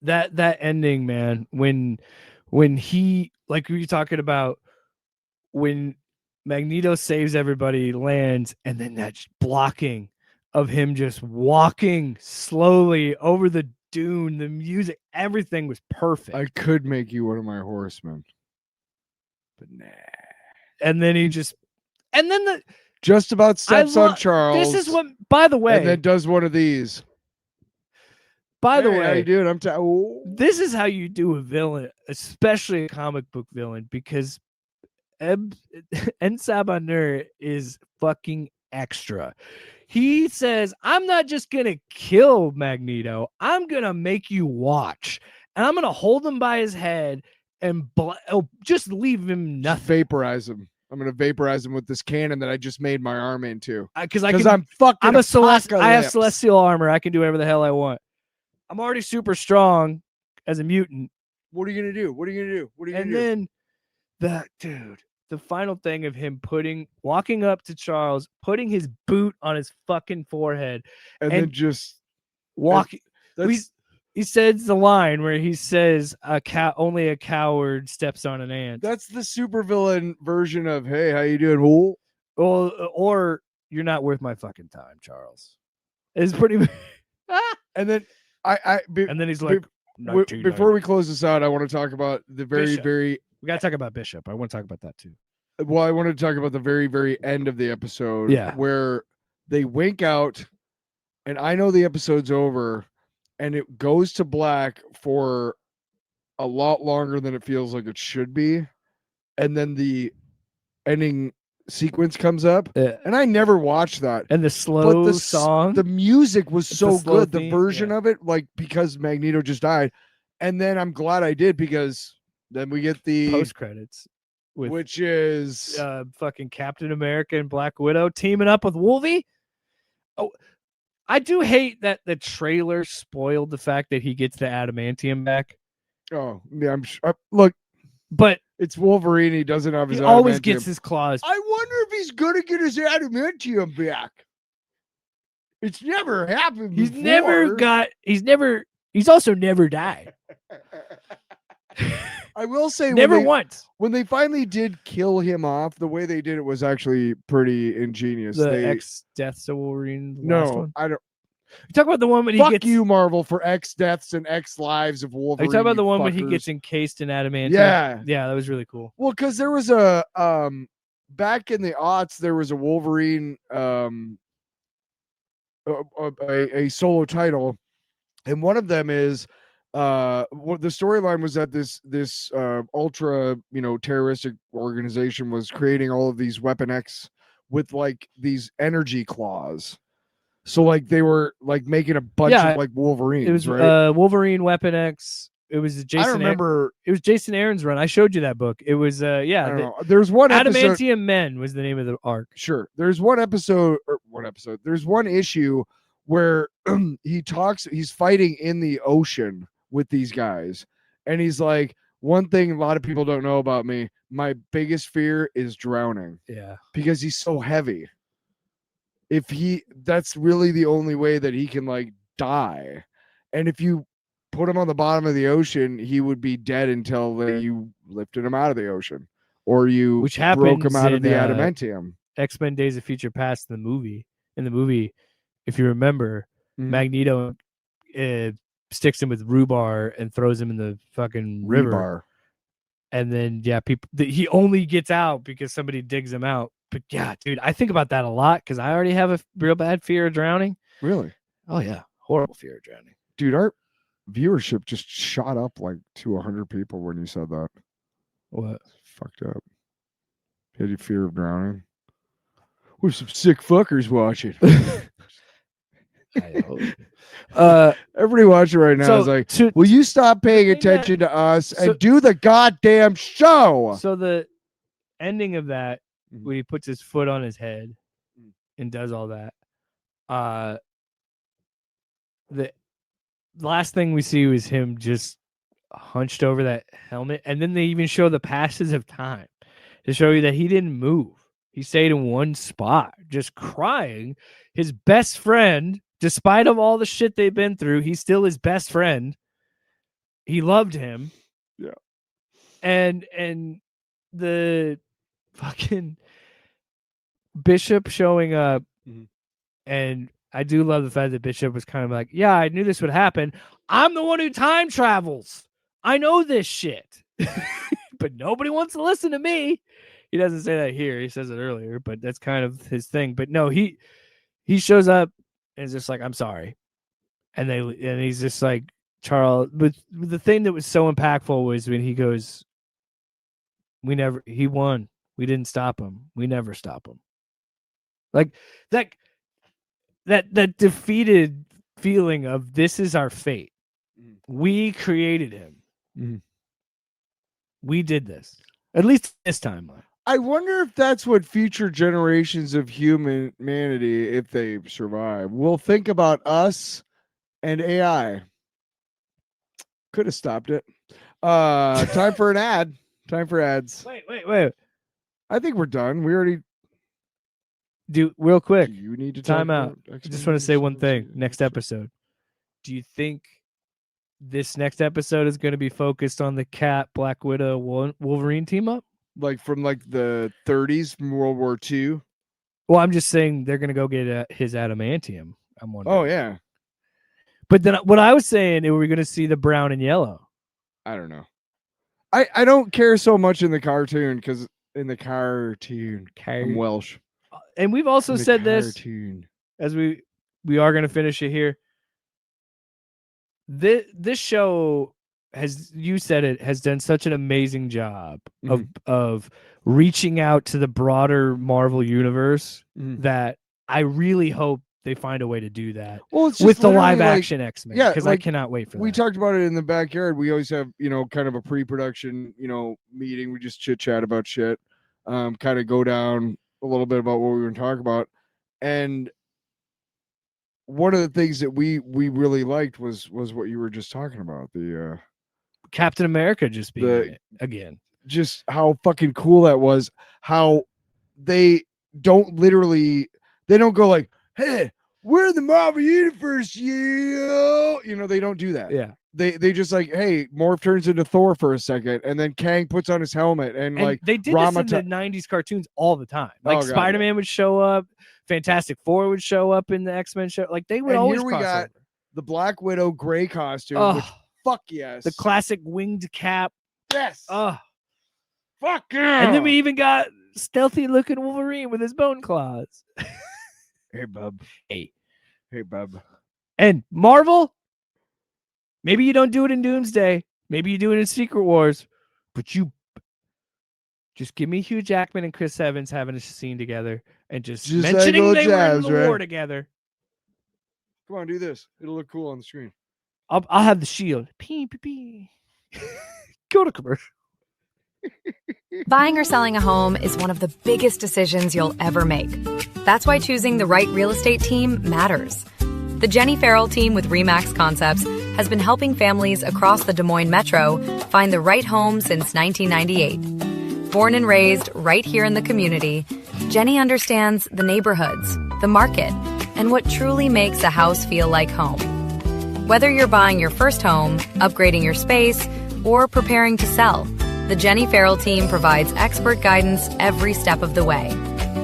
that ending, man, when he, like we were talking about, when Magneto saves everybody, lands, and then that blocking of him just walking slowly over the dune, the music, everything was perfect.
I could make you one of my horsemen, but nah.
And then he just, and then
just about steps on Charles.
This is what, by the way,
and then does one of these.
By the way,
how you doing?
This is how you do a villain, especially a comic book villain, because Sabanur is fucking extra. He says, I'm not just going to kill Magneto. I'm going to make you watch. And I'm going to hold him by his head and just leave him nothing.
Vaporize him. I'm going to vaporize him with this cannon that I just made my arm into.
Because I'm a Celestial. I have Celestial armor. I can do whatever the hell I want. I'm already super strong as a mutant.
What are you going to do?
And then the final thing of him walking up to Charles, putting his boot on his fucking forehead,
and then just
walking. He says the line where he says, only a coward steps on an ant.
That's the supervillain version of, hey, how you doing? Well,
or you're not worth my fucking time, Charles. It's pretty.
And then
and then he's like,
before we close this out, I want to talk about the
we got to talk about Bishop. I want to talk about that too.
Well, I wanted to talk about the very, very end of the episode, where they wink out, and I know the episode's over, and it goes to black for a lot longer than it feels like it should be, and then the ending sequence comes up, and I never watched that.
And the slow song,
the music was so good, the version of it, like, because Magneto just died, and then I'm glad I did, because then we get the
post credits,
which is
fucking Captain America and Black Widow teaming up with Wolvie. Oh, I do hate that the trailer spoiled the fact that he gets the adamantium back.
Oh yeah, I'm sure. Look,
but
it's Wolverine. He doesn't have his.
He always gets his claws.
I wonder if he's gonna get his adamantium back. It's never happened before.
He's also never died.
I will say,
once.
When they finally did kill him off, the way they did it was actually pretty ingenious.
The X Deaths of Wolverine.
I don't.
You talk about the one when he gets
you, Marvel, for X Deaths and X Lives of Wolverine.
You talk about the one when he gets encased in adamantium. Yeah, that was really cool.
Well, because there was a back in the aughts, there was a Wolverine a solo title, and one of them is what the storyline was that this ultra terroristic organization was creating all of these Weapon X with like these energy claws. So like they were like making a bunch of like Wolverines.
It was
right?
Wolverine, Weapon X. It was Jason.
I remember
it was Jason Aaron's run. I showed you that book. It was
I don't know. There's one
Adamantium Men was the name of the arc.
Sure. There's one episode. There's one issue where he's fighting in the ocean with these guys. And he's like, one thing a lot of people don't know about me, my biggest fear is drowning.
Yeah.
Because he's so heavy. That's really the only way that he can like die. And if you put him on the bottom of the ocean, he would be dead until you lifted him out of the ocean or you broke him out of the adamantium.
X-Men Days of Future Past, in the movie, if you remember, Magneto sticks him with rhubarb and throws him in the fucking river. And then, he only gets out because somebody digs him out. But yeah, dude, I think about that a lot because I already have a real bad fear of drowning.
Really?
Oh, yeah. Horrible fear of drowning.
Dude, our viewership just shot up like to 100 people when you said that.
What?
Fucked up. Had you fear of drowning? We're some sick fuckers watching.
I hope.
Everybody watching right now is like, will you stop paying attention to us and do the goddamn show?
So the ending of that, when he puts his foot on his head and does all that, the last thing we see was him just hunched over that helmet. And then they even show the passes of time to show you that he didn't move. He stayed in one spot, just crying. His best friend, despite of all the shit they've been through, he's still his best friend. He loved him.
Yeah.
And the fucking Bishop showing up, and I do love the fact that Bishop was kind of like, yeah, I knew this would happen. I'm the one who time travels. I know this shit. But nobody wants to listen to me. He doesn't say that here. He says it earlier, but that's kind of his thing. But no, he shows up and is just like, I'm sorry. And he's just like, Charles. But the thing that was so impactful was when he goes, he won. We didn't stop him. We never stop him. Like that defeated feeling of this is our fate. We created him. We did this. At least this timeline.
I wonder if that's what future generations of humanity, if they survive, will think about us and AI. Could have stopped it. Time for an ad. Time for ads.
Wait.
I think we're done. We already
do real quick.
You need to
time out. I just want to say one thing. Next episode. Do you think this next episode is going to be focused on the Cat, Black Widow, Wolverine team up?
Like from like the 30s from World War II?
Well, I'm just saying they're going to go get his adamantium. I'm wondering.
Oh, yeah.
But then what I was saying, we're going to see the brown and yellow.
I don't know. I don't care so much in the cartoon because in the cartoon, I'm Welsh.
And we've also said this as we are going to finish it here. This show has done such an amazing job of reaching out to the broader Marvel universe that I really hope they find a way to do that with the live action X-Men. Yeah, because I cannot wait for that.
We talked about it in the backyard. We always have, kind of a pre-production, meeting. We just chit chat about shit, kind of go down a little bit about what we were talking about. And one of the things that we really liked was what you were just talking about. The
Captain America just being it again.
Just how fucking cool that was. How they don't go like, hey, we're in the Marvel Universe, they don't do that.
Yeah.
They just like, hey, Morph turns into Thor for a second, and then Kang puts on his helmet, and like
they did this in the 90s cartoons all the time. Like Spider-Man would show up, Fantastic Four would show up in the X-Men show. Like they would always. Here we got over.
The Black Widow gray costume, which fuck yes.
The classic winged cap.
Yes.
Fuck
yeah.
And then we even got stealthy looking Wolverine with his bone claws.
Hey, bub.
Hey,
bub.
And Marvel, maybe you don't do it in Doomsday. Maybe you do it in Secret Wars. But you just give me Hugh Jackman and Chris Evans having a scene together and just mentioning they were in the war together.
Come on, do this. It'll look cool on the screen.
I'll have the shield. Pee, pee, pee. Go to commercial.
Buying or selling a home is one of the biggest decisions you'll ever make. That's why choosing the right real estate team matters. The Jenny Farrell team with RE/MAX Concepts has been helping families across the Des Moines metro find the right home since 1998. Born and raised right here in the community, Jenny understands the neighborhoods, the market, and what truly makes a house feel like home. Whether you're buying your first home, upgrading your space, or preparing to sell, the Jenny Farrell team provides expert guidance every step of the way,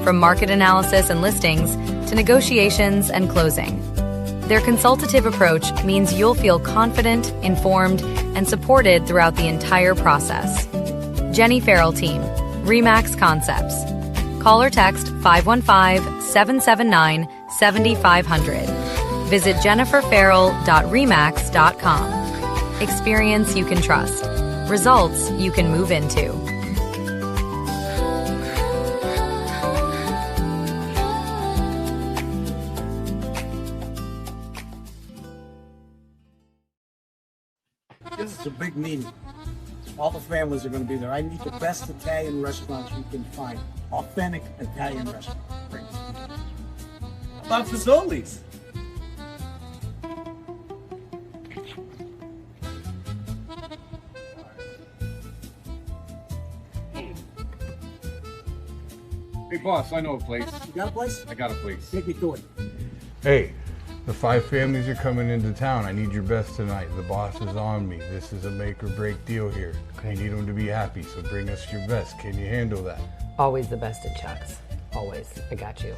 from market analysis and listings to negotiations and closing. Their consultative approach means you'll feel confident, informed, and supported throughout the entire process. Jenny Farrell Team, RE/MAX Concepts. Call or text 515-779-7500. Visit jenniferfarrell.remax.com. Experience you can trust. Results you can move into.
This is a big meeting. All the families are going to be there. I need the best Italian restaurants you can find. Authentic Italian restaurants. About Fazoli's.
Hey, boss, I know a place.
You got a place?
I got a place.
Take me to it.
Hey, the 5 families are coming into town. I need your best tonight. The boss is on me. This is a make or break deal here. I need them to be happy, so bring us your best. Can you handle that?
Always the best at Chuck's. Always. I got you.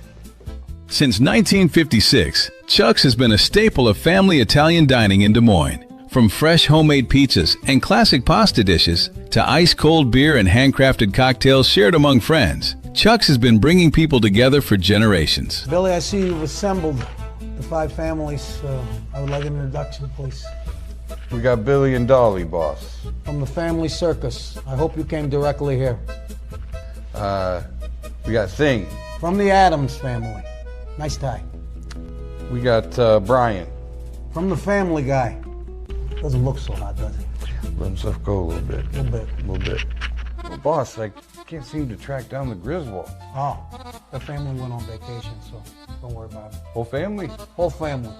Since 1956, Chuck's has been a staple of family Italian dining in Des Moines. From fresh homemade pizzas and classic pasta dishes to ice-cold beer and handcrafted cocktails shared among friends, Chuck's has been bringing people together for generations.
Billy, I see you've assembled the 5 families. I would like an introduction, please.
We got Billy and Dolly, boss.
From the family circus. I hope you came directly here.
We got Thing.
From the Addams family. Nice tie.
We got Brian.
From the Family Guy. Doesn't look so hot, does he?
Let himself go a little bit.
A little bit.
A little bit. Well, boss, I can't seem to track down the Griswold.
Oh, the family went on vacation, so don't worry about it.
Whole family?
Whole family.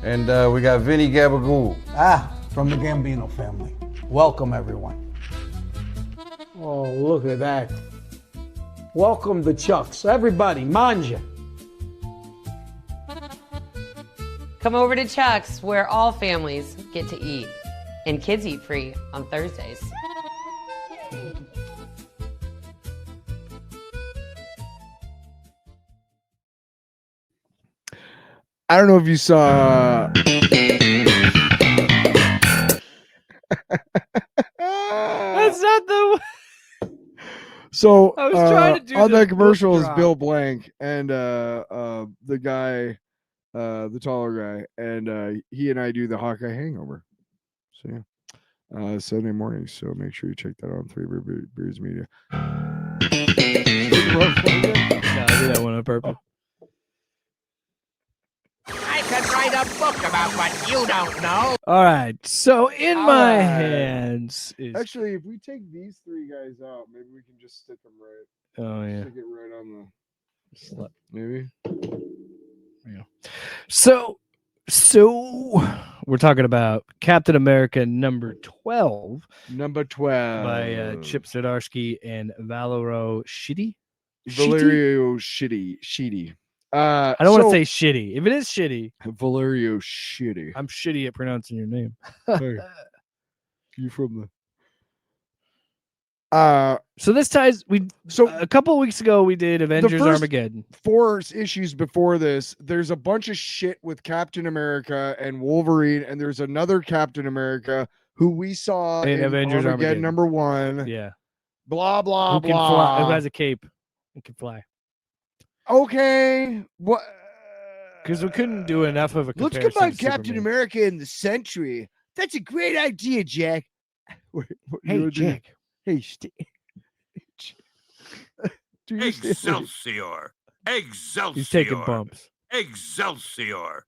And we got Vinny Gabagool.
From the Gambino family. Welcome, everyone. Oh, look at that. Welcome to Chuck's. Everybody, manja.
Come over to Chuck's, where all families get to eat. And kids eat free on Thursdays.
I don't know if you saw.
That's not the.
So
I was trying to do
on
the
that commercial
book
is
drop.
Bill Blank and the guy, the taller guy, and he and I do the Hawkeye Hangover. So yeah, Sunday mornings. So make sure you check that out on 3 Beers Media.
No, I did that one on purpose.
I could write a book about what you don't know.
All right. So in my hands is.
Actually, if we take these 3 guys out, maybe we can just stick them right.
Oh yeah.
Stick it right on the. Maybe.
Yeah. So we're talking about Captain America number 12.
Number 12
by Chip Zdarsky and Valerio Shitty.
Valerio Shitty.
I don't want to say shitty. If it is shitty,
Valerio Shitty.
I'm shitty at pronouncing your name.
Hey, you from the?
So this ties. A couple of weeks ago we did Avengers Armageddon.
4 issues before this, there's a bunch of shit with Captain America and Wolverine, and there's another Captain America who we saw in
Avengers Armageddon
number 1.
Yeah.
Blah blah
Who
blah.
can fly? Who has a cape and can fly?
Okay, what?
Because we couldn't do enough of a
Let's
comparison.
combine
to
Captain
Superman.
America in the Century. That's a great idea, Jack.
Hey, Jack.
Hey,
Excelsior. Excelsior.
He's taking bumps.
Excelsior.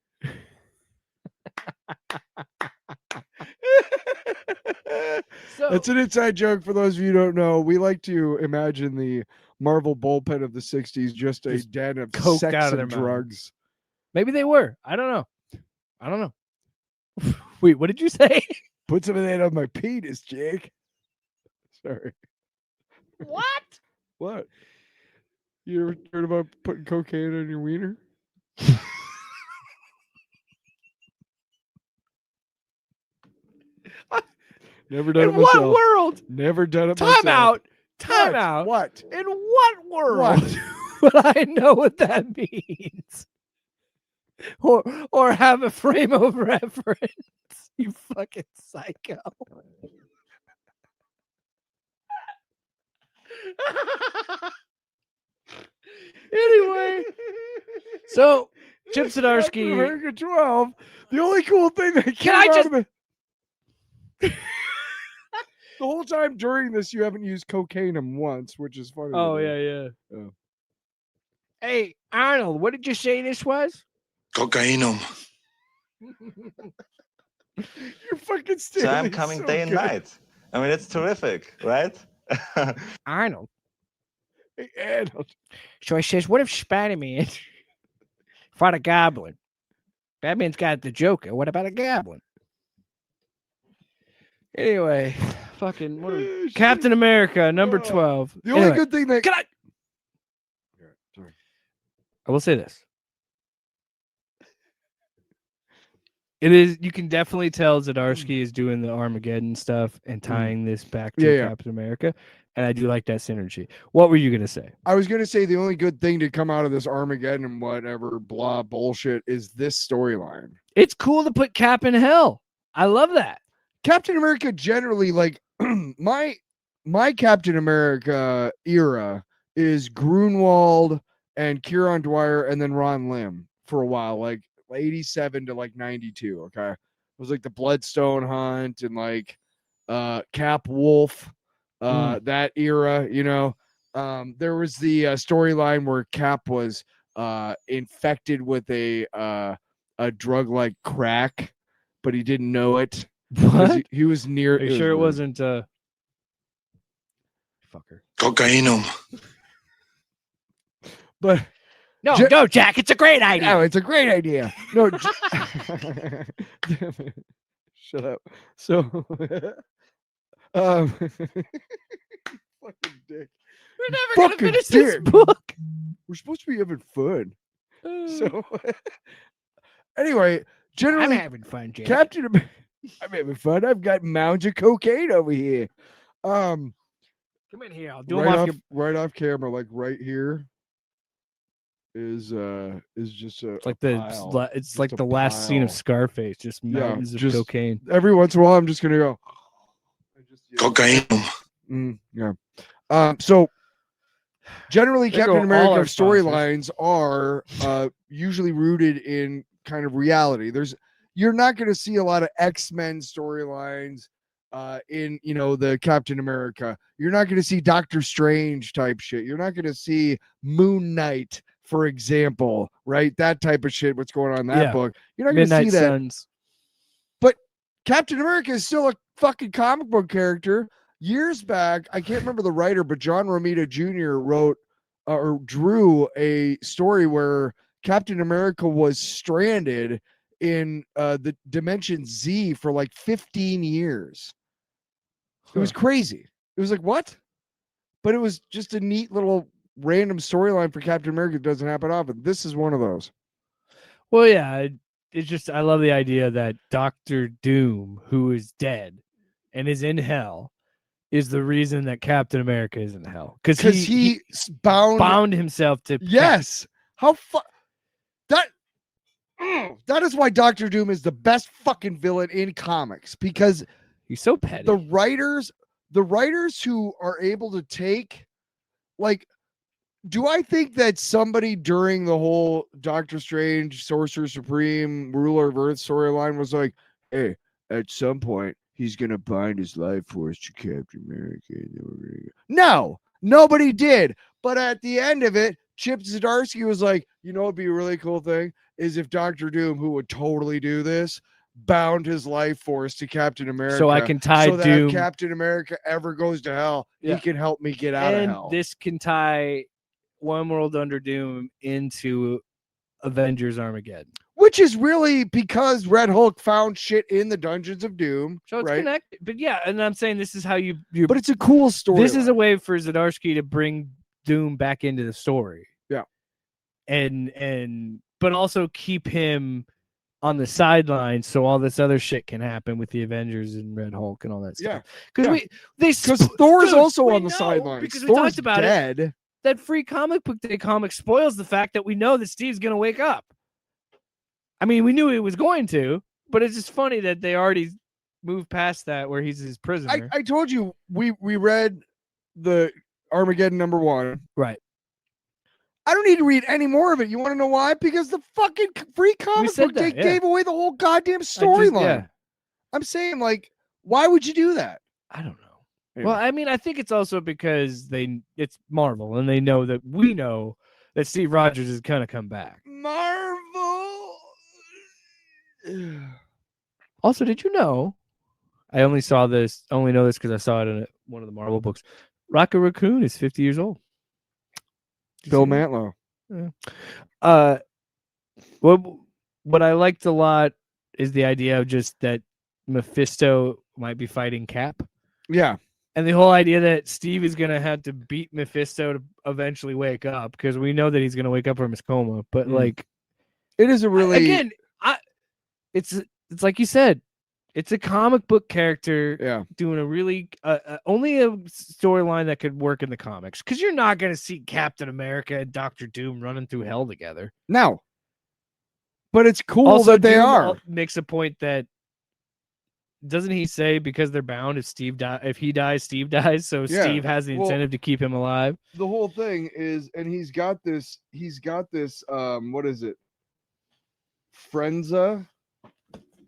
That's an inside joke for those of you who don't know. We like to imagine the Marvel bullpen of the 60s, just a den of
coked
sex
out of
and
their mind.
drugs.
Maybe they were. I don't know. Wait, what did you say?
Put some of that on my penis, Jake. Sorry.
What?
What? You ever heard about putting cocaine on your wiener? Never done
In
it myself.
what world?
Never done it myself.
Time out.
What?
In what world would I know what that means? Or have a frame of reference? You fucking psycho. Anyway, so Chip Zdarsky,
America 12. The only cool thing that came
I
out
just-
of it. The whole time during this, you haven't used cocaine once, which is funny.
Oh
to me.
yeah.
Oh.
Hey Arnold, what did you say this was?
Cocainum.
You're fucking
So
Stanley.
I'm coming
so
day and
good.
night. I mean, it's terrific, right?
Arnold.
Hey, Arnold.
So I says, what if Spider-Man fought a goblin? Batman's got the Joker. What about a goblin? Anyway, fucking what Captain America number 12.
The only
Anyway,
good thing that
can I?
Sorry.
I will say this. It is. You can definitely tell Zdarsky is doing the Armageddon stuff and tying this back to
Yeah.
Captain America, and I do like that synergy. What were you gonna say?
I was gonna say the only good thing to come out of this Armageddon and whatever blah bullshit is this storyline.
It's cool to put Cap in hell. I love that.
Captain America generally, like my Captain America era is Grunwald and Kieran Dwyer and then Ron Lim for a while, like 87 to like 92. Okay. It was like the Bloodstone Hunt and like Cap Wolf, that era, you know. There was the storyline where Cap was infected with a drug like crack, but he didn't know it.
What?
He was near.
Are you sure it wasn't
fucker.
Cocainum.
But
no, Jack, it's a great idea.
No, it's a great idea. No, shut up. So, fucking dick.
We're never
Fucking
gonna finish this
dick.
book.
We're supposed to be having fun. So, anyway, generally,
I'm having fun, Jack.
Captain America. I'm having fun. I've got mounds of cocaine over here.
Come in here. I'll do
right
them off
off,
your.
right off camera, like right here. Is just a
It's like
pile.
it's
Just
like
a
the last scene of
pile.
Scarface, just mountains of
just
cocaine.
Every once in a while, I'm just gonna go.
Cocainum.
Yeah. So generally,
There go
Captain
all
America
our sponsors.
storylines are usually rooted in kind of reality. You're not going to see a lot of X-Men storylines in, you know, the Captain America. You're not going to see Doctor Strange type shit. You're not going to see Moon Knight, for example, right? That type of shit. What's going on in that
Yeah.
book? You're not going to see
Midnight
that.
Suns.
But Captain America is still a fucking comic book character. Years back, I can't remember the writer, but John Romita Jr. wrote or drew a story where Captain America was stranded in the Dimension Z for like 15 years. It was crazy. It was like, what? But it was just a neat little random storyline for Captain America that doesn't happen often. This is one of those.
Well, yeah, it's just I love the idea that Doctor Doom, who is dead and is in hell, is the reason that Captain America is in hell because he bound himself to.
Yes. How that is why Doctor Doom is the best fucking villain in comics, because
he's so petty.
The writers who are able to take, like, do I think that somebody during the whole Doctor Strange, Sorcerer Supreme, Ruler of Earth storyline was like, hey, at some point he's gonna bind his life force to Captain America? No, nobody did. But at the end of it, Chip Zdarsky was like, you know, what'd be a really cool thing is if Doctor Doom, who would totally do this, bound his life force to Captain America,
So I can tie
so that
Doom.
if Captain America ever goes to hell,
Yeah.
he can help me get out of
And
hell.
this can tie One World Under Doom into Avengers Armageddon.
Which is really because Red Hulk found shit in the Dungeons of Doom.
So it's
right?
connected. But yeah, and I'm saying this is how you
But it's a cool story.
This is a way for Zdarsky to bring Doom back into the story.
Yeah.
But also keep him on the sidelines so all this other shit can happen with the Avengers and Red Hulk and all that stuff.
Yeah.
Because
Thor's also on the sidelines.
Because we
Thor's
talked about
dead.
it. That free comic book day comic spoils the fact that we know that Steve's gonna wake up. I mean, we knew he was going to, but it's just funny that they already moved past that where he's his prisoner.
I told you we read the Armageddon #1.
Right.
I don't need to read any more of it. You want to know why? Because the fucking free comic book day gave away the whole goddamn storyline. I'm saying, like, why would you do that?
I don't know.
Anyway.
Well, I mean, I think it's also because it's Marvel and they know that we know that Steve Rogers is gonna come back.
Marvel.
Also, did you know? I only know this because I saw it in one of the Marvel books. Rocket Raccoon is 50 years old.
Bill Mantlo.
Yeah. What I liked a lot is the idea of just that Mephisto might be fighting Cap.
Yeah.
And the whole idea that Steve is going to have to beat Mephisto to eventually wake up, because we know that he's going to wake up from his coma. But like,
it is a really
it's like you said, it's a comic book character doing a really only a storyline that could work in the comics, because you're not going to see Captain America and Doctor Doom running through hell together.
No, but it's cool
also,
that they
Doom
are.
Makes a point that doesn't he say because they're bound if he dies, Steve dies, so Steve has the incentive to keep him alive.
The whole thing is, and he's got this what is it? Frenza.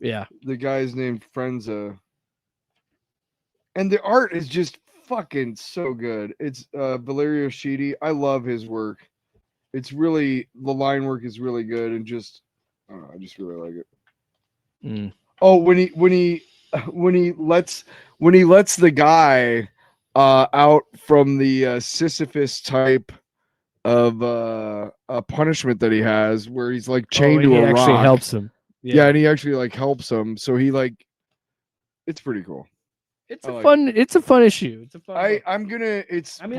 Yeah.
The guy's named Frenza. And the art is just fucking so good. It's Valerio Schiti. I love his work. It's really, the line work is really good, and just I just really like it. Oh, when he lets the guy out from the Sisyphus type of a punishment that he has, where he's like chained to a rock.
Actually helps him.
Yeah, and he actually like helps him. So he it's pretty cool.
It's a fun issue. It's a fun book.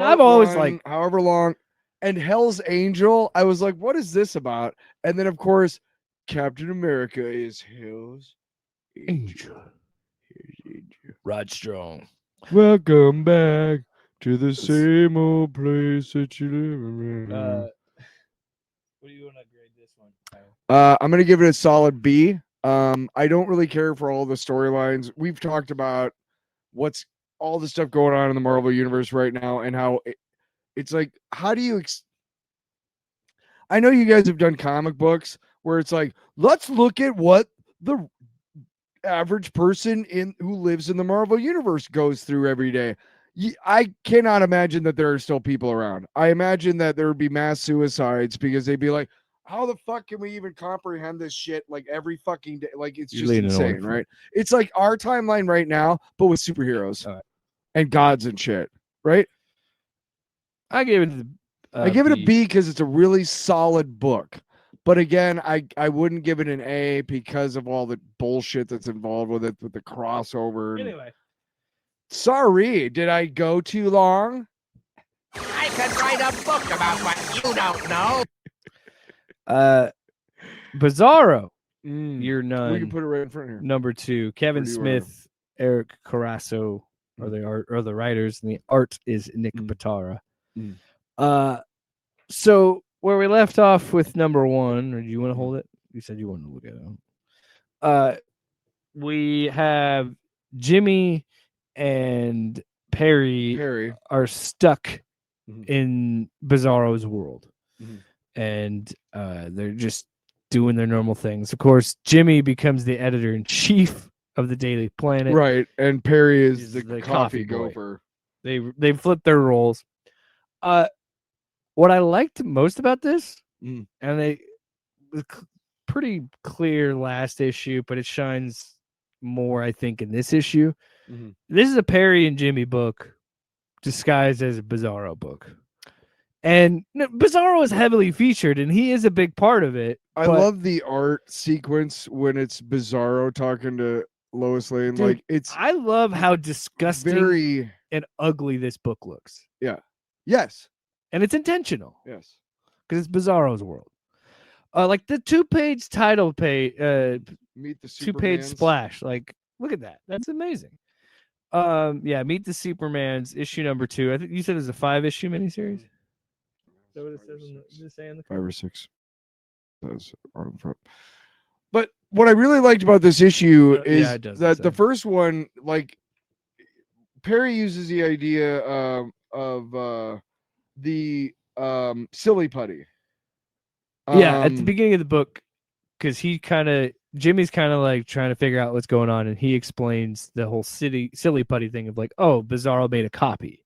I've always liked however long. And Hell's Angel, I was like, what is this about? And then of course, Captain America is Hell's Angel.
Rod Strong.
Welcome back to the same old place that you live in.
What do you want to grade this one?
I'm gonna give it a solid B. I don't really care for all the storylines. We've talked about what's all the stuff going on in the Marvel universe right now, and how it's like, how do you I know you guys have done comic books where it's like, let's look at what the average person who lives in the Marvel universe goes through every day. I cannot imagine that there are still people around. I imagine that there would be mass suicides because they'd be like, how the fuck can we even comprehend this shit like every fucking day? Like, it's just insane, right? It's like our timeline right now, but with superheroes and gods and shit, right?
I gave it
I give it a B because it's a really solid book. But again, I wouldn't give it an A because of all the bullshit that's involved with it, with the crossover.
Anyway.
Sorry, did I go too long?
I could write a book about what you don't know.
Bizarro. Year none.
We can put it right in front here.
Number 2. Kevin Smith, Eric Carasso are the writers, and the art is Nick Batara. So where we left off with number 1, or do you want to hold it? You said you wanted to look at it. We have Jimmy and Perry are stuck in Bizarro's world. And they're just doing their normal things. Of course, Jimmy becomes the editor-in-chief of the Daily Planet.
Right, and Perry is the coffee gopher.
They flip their roles. What I liked most about this, and it was pretty clear last issue, but it shines more, I think, in this issue. This is a Perry and Jimmy book disguised as a Bizarro book. And Bizarro is heavily featured, and he is a big part of it.
I love the art sequence when it's Bizarro talking to Lois Lane.
Dude,
like it's
I love how disgusting
very
and ugly this book looks.
Yeah. Yes.
And it's intentional.
Yes.
Because it's Bizarro's world. Like the 2-page title page,
Meet the
2-page
Supermans.
splash. Like, look at that. That's amazing. Yeah, Meet the Supermans, issue number 2. I think you said it's a 5-issue miniseries. Is that what it says? Does it say in the
5 or 6. That's on the front. But what I really liked about this issue is
yeah, it does
that
say.
the first one, like Perry uses the idea of the silly putty.
Yeah, at the beginning of the book, because Jimmy's kind of like trying to figure out what's going on, and he explains the whole silly putty thing of like, oh, Bizarro made a copy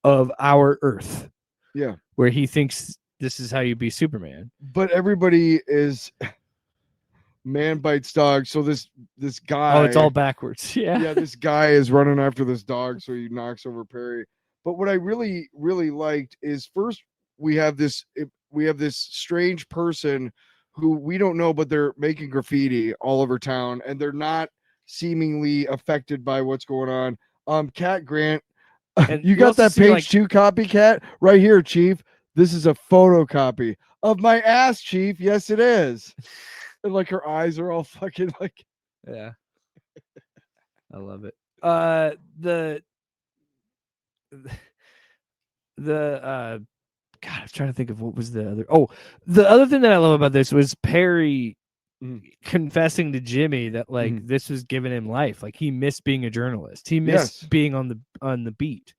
of our Earth.
Yeah.
Where he thinks this is how you be Superman.
But everybody is man bites dog. So this guy.
Oh, it's all backwards. Yeah.
Yeah, this guy is running after this dog, so he knocks over Perry. But what I really, really liked is first we have this strange person who we don't know, but they're making graffiti all over town, and they're not seemingly affected by what's going on. Cat Grant, you got that page 2 copy, Cat? Right here, Chief. This is a photocopy of my ass, Chief. Yes, it is. And like her eyes are all fucking like.
Yeah. I love it. God, I'm trying to think of what was the other. Oh, the other thing that I love about this was Perry confessing to Jimmy that like this was giving him life. Like he missed being a journalist. He missed being on the beat,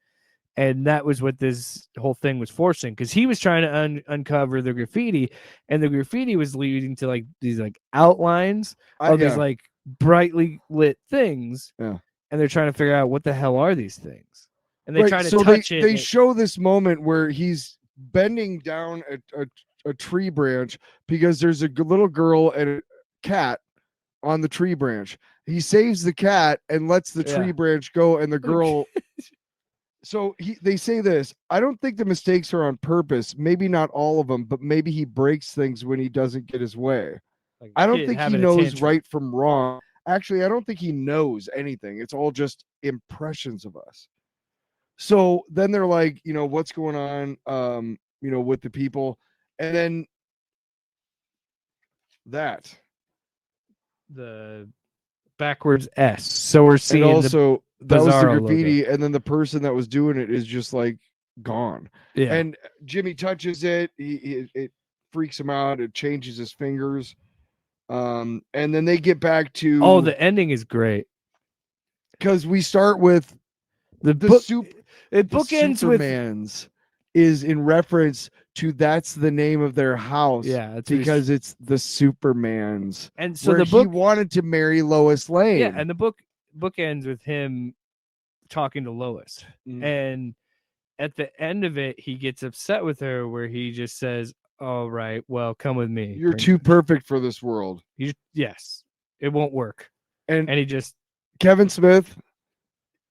and that was what this whole thing was forcing. Because he was trying to uncover the graffiti, and the graffiti was leading to like these like outlines of these like brightly lit things.
Yeah,
and they're trying to figure out what the hell are these things, and they try to touch it.
They show this moment where he's bending down a tree branch because there's a little girl and a cat on the tree branch. He saves the cat and lets the tree branch go, and the girl. So they say this. I don't think the mistakes are on purpose. Maybe not all of them, but maybe he breaks things when he doesn't get his way.
Like
I don't think he knows right from wrong. Actually, I don't think he knows anything. It's all just impressions of us. So then they're like, what's going on, with the people. And then
the backwards S. So we're seeing
and also that was the
Bizarro
graffiti.
logo.
And then the person that was doing it is just like gone.
Yeah.
And Jimmy touches it. It freaks him out. It changes his fingers. And then they get back to.
Oh, the ending is great.
Because we start with
the book. It
the
bookends with
Supermans is in reference to that's the name of their house.
Yeah, it's
because it's the Supermans.
And so
where
the book
he wanted to marry Lois Lane.
Yeah, and the book ends with him talking to Lois. And at the end of it, he gets upset with her where he just says, all right, well, come with me.
You're too perfect for this world.
Yes, it won't work. And he just
Kevin Smith,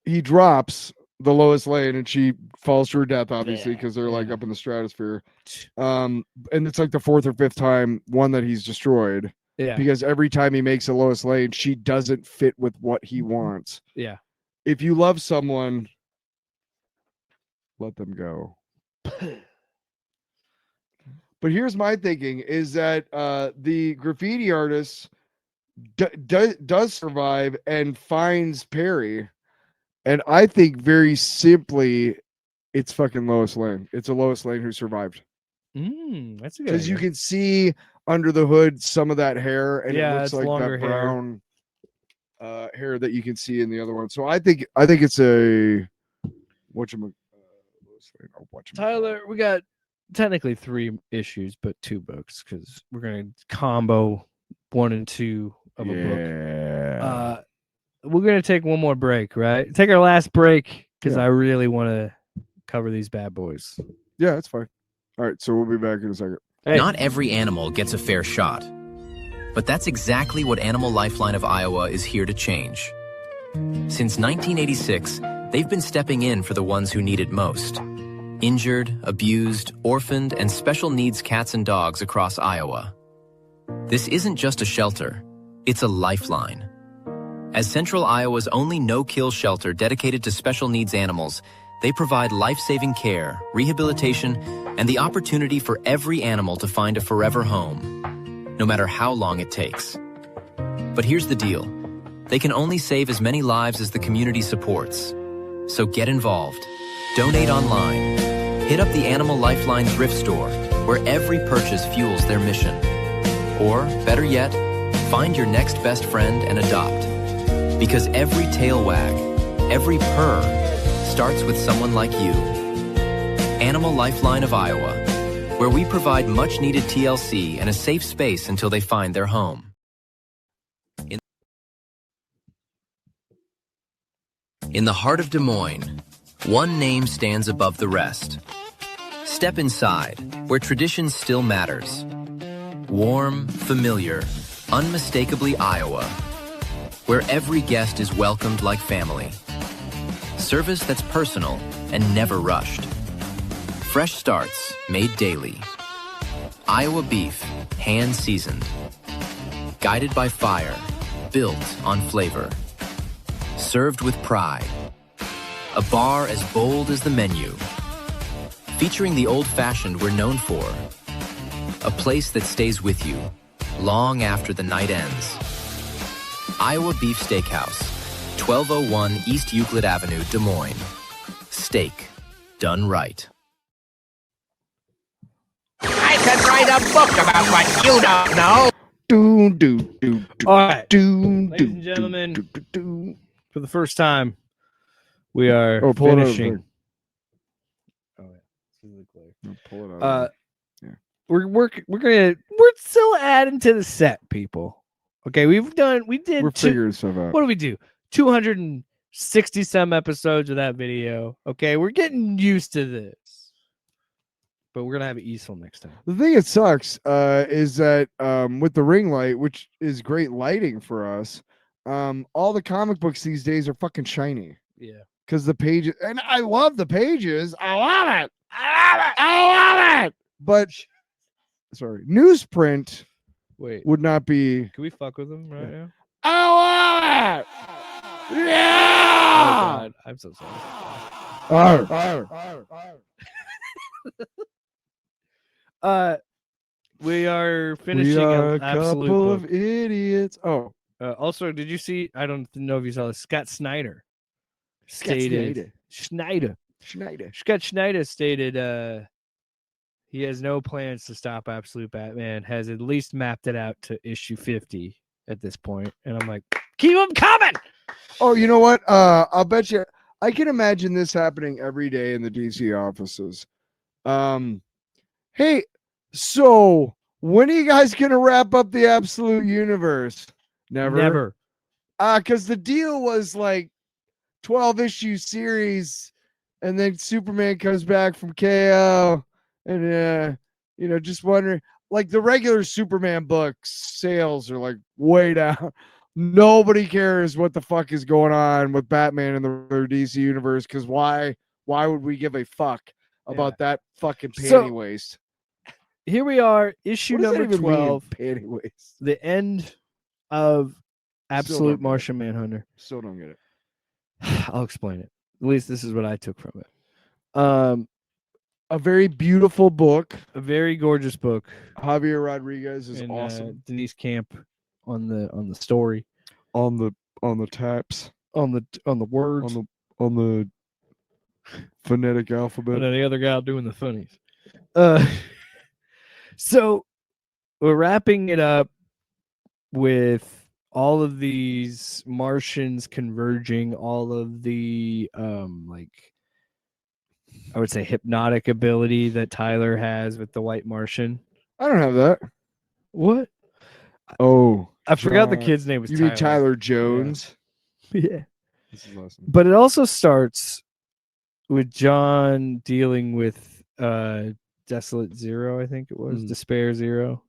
he drops the Lois Lane and she falls to her death, obviously, because they're like up in the stratosphere. And it's like the 4th or 5th time one that he's destroyed.
Yeah.
Because every time he makes a Lois Lane, she doesn't fit with what he wants.
Yeah.
If you love someone, let them go. But here's my thinking is that the graffiti artist does survive and finds Perry. And I think very simply, it's fucking Lois Lane. It's a Lois Lane who survived.
That's a good
Because you can see under the hood some of that hair, and it looks
it's
like
longer
that brown hair that you can see in the other one. So I think it's a
Tyler, we got technically 3 issues, but 2 books because we're gonna combo 1 and 2 of a book. We're gonna take one more break, right? Take our last break because I really want to cover these bad boys.
Yeah, that's fine. All right, so we'll be back in a second.
Not every animal gets a fair shot, but that's exactly what Animal Lifeline of Iowa is here to change. Since 1986, they've been stepping in for the ones who need it most. injured, abused, orphaned, and special needs cats and dogs across Iowa. This isn't just a shelter, it's a lifeline. As Central Iowa's only no-kill shelter dedicated to special needs animals, they provide life-saving care, rehabilitation, and the opportunity for every animal to find a forever home, no matter how long it takes. But here's the deal. They can only save as many lives as the community supports. So get involved. Donate online. Hit up the Animal Lifeline thrift store, where every purchase fuels their mission. Or, better yet, find your next best friend and adopt. Because every tail wag, every purr, starts with someone like you. Animal Lifeline of Iowa, where we provide much-needed TLC and a safe space until they find their home. In the heart of Des Moines, one name stands above the rest. Step inside, where tradition still matters. Warm, familiar, unmistakably Iowa, where every guest is welcomed like family. Service that's personal and never rushed. Fresh starts made daily. Iowa beef, hand-seasoned. Guided by fire, built on flavor. Served with pride. A bar as bold as the menu. Featuring the old-fashioned we're known for. A place that stays with you long after the night ends. Iowa Beef Steakhouse, 1201 East Euclid Avenue, Des Moines. Steak done right.
I could write a book about what you don't know.
All right, ladies and gentlemen, for the first time, we are finishing.
Pull it out.
We're still adding to the set, people. Okay, we did.
We're figuring stuff out.
What do we do? 260 some episodes of that video. Okay, we're getting used to this, but we're gonna have it easel next time.
The thing that sucks is that with the ring light, which is great lighting for us, all the comic books these days are fucking shiny.
Yeah,
because the pages, and I love the pages. I love it. I love it. But sorry, newsprint.
Wait,
would not be.
Can we fuck with them right now?
I love it. Yeah.
Oh God, I'm so sorry. We are finishing.
We are
an
a
absolute
couple
book.
of idiots. Oh,
also, did you see? I don't know if you saw this. Scott Schneider stated. Scott Schneider stated. He has no plans to stop Absolute Batman. Has at least mapped it out to issue 50 at this point, and I'm like, keep them coming.
Oh, you know what? I'll bet you. I can imagine this happening every day in the DC offices. Hey, so when are you guys gonna wrap up the Absolute Universe? Never. Because the deal was like 12-issue series, and then Superman comes back from KO, and just wondering, like the regular Superman books sales are like way down. Nobody cares what the fuck is going on with Batman in the DC universe, because why would we give a fuck about that fucking panty waste?
Here we are, issue number 12.
Panty waste.
The end of Absolute Martian Manhunter.
Still don't get it.
I'll explain it. At least this is what I took from it.
A very beautiful book.
A very gorgeous book.
Javier Rodriguez is awesome.
Denise Camp on the story.
On the taps.
On the words.
On the phonetic alphabet.
And the other guy doing the funnies. So we're wrapping it up with all of these Martians converging, all of the I would say hypnotic ability that Tyler has with the White Martian.
I don't have that.
What?
Oh,
I forgot the kid's name was.
You mean Tyler Jones?
Yeah.
This is awesome.
But it also starts with John dealing with Desolate Zero, I think it was. Despair Zero.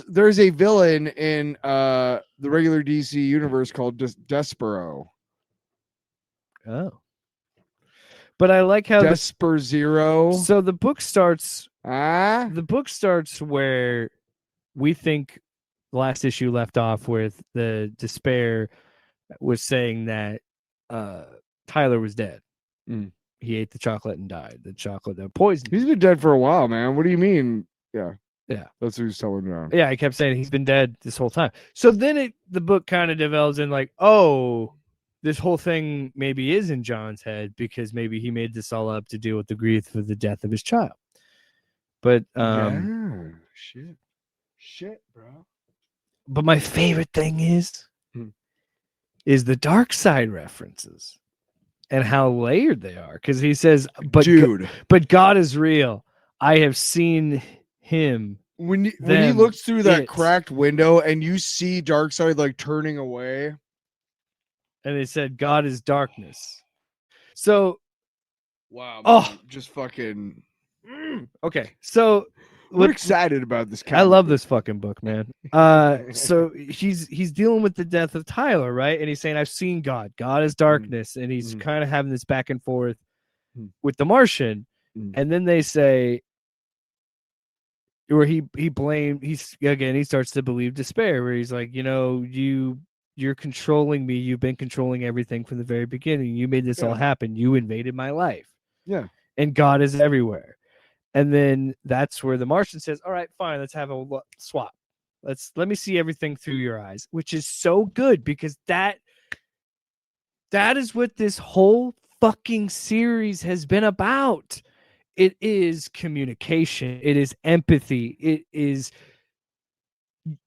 There's a villain in the regular DC universe called Despero.
Oh. But I like how
Desper Zero.
So the book starts. The book starts where we think the last issue left off with the despair was saying that Tyler was dead. He ate the chocolate and died. The chocolate that poisoned.
He's been dead for a while, man. What do you mean? Yeah.
Yeah.
That's what he's telling John.
Yeah, I kept saying he's been dead this whole time. So then the book kind of develops in like, oh, this whole thing maybe is in John's head because maybe he made this all up to deal with the grief for the death of his child. But
shit, bro.
But my favorite thing is the dark side references and how layered they are. Because he says, but
dude,
but God is real. I have seen him.
When he looks through that cracked window and you see Darkseid like turning away.
And they said, God is darkness. So,
wow.
Oh,
just fucking.
Okay. So,
we're excited about this.
I love this fucking book, man. So he's dealing with the death of Tyler, right? And he's saying, I've seen God. God is darkness. And he's kind of having this back and forth with the Martian. And then they say, where he starts to believe despair, where he's like, you're controlling me. You've been controlling everything from the very beginning. You made this all happen. You invaded my life.
Yeah.
And God is everywhere. And then that's where the Martian says, all right, fine, let's have a swap. Let me see everything through your eyes, which is so good because that is what this whole fucking series has been about. It is communication. It is empathy. It is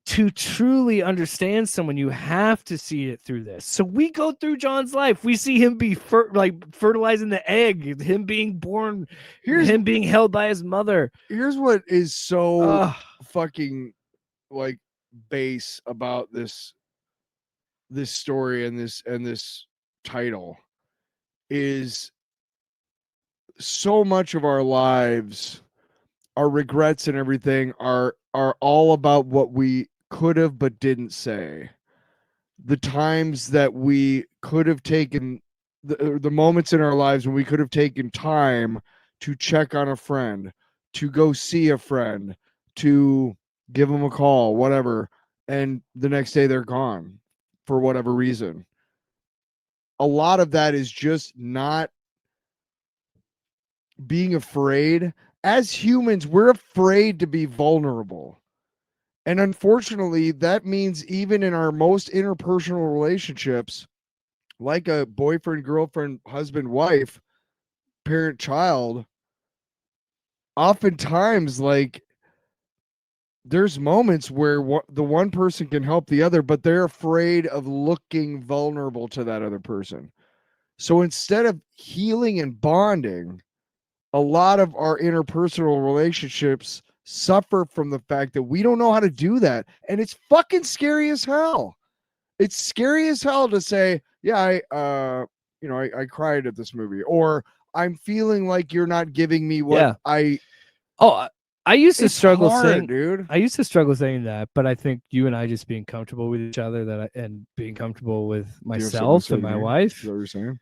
to truly understand someone, you have to see it through this. So we go through John's life. We see him be fertilizing the egg, him being born, him being held by his mother.
Here's what is so fucking like base about this story and this title is so much of our lives, our regrets and everything are all about what we could have but didn't say. The times that we could have taken, the moments in our lives when we could have taken time to check on a friend, to go see a friend, to give them a call, whatever, and the next day they're gone for whatever reason. A lot of that is just not being afraid. As humans, we're afraid to be vulnerable. And unfortunately, that means even in our most interpersonal relationships, like a boyfriend, girlfriend, husband, wife, parent, child, oftentimes, like, there's moments where the one person can help the other, but they're afraid of looking vulnerable to that other person. So instead of healing and bonding, a lot of our interpersonal relationships suffer from the fact that we don't know how to do that. And it's fucking scary as hell. It's scary as hell to say, yeah, I cried at this movie, or I'm feeling like you're not giving me what I
used to struggle
saying, dude.
I used to struggle saying that, but I think you and I just being comfortable with each other and being comfortable with myself and my wife.
Is that what you're saying?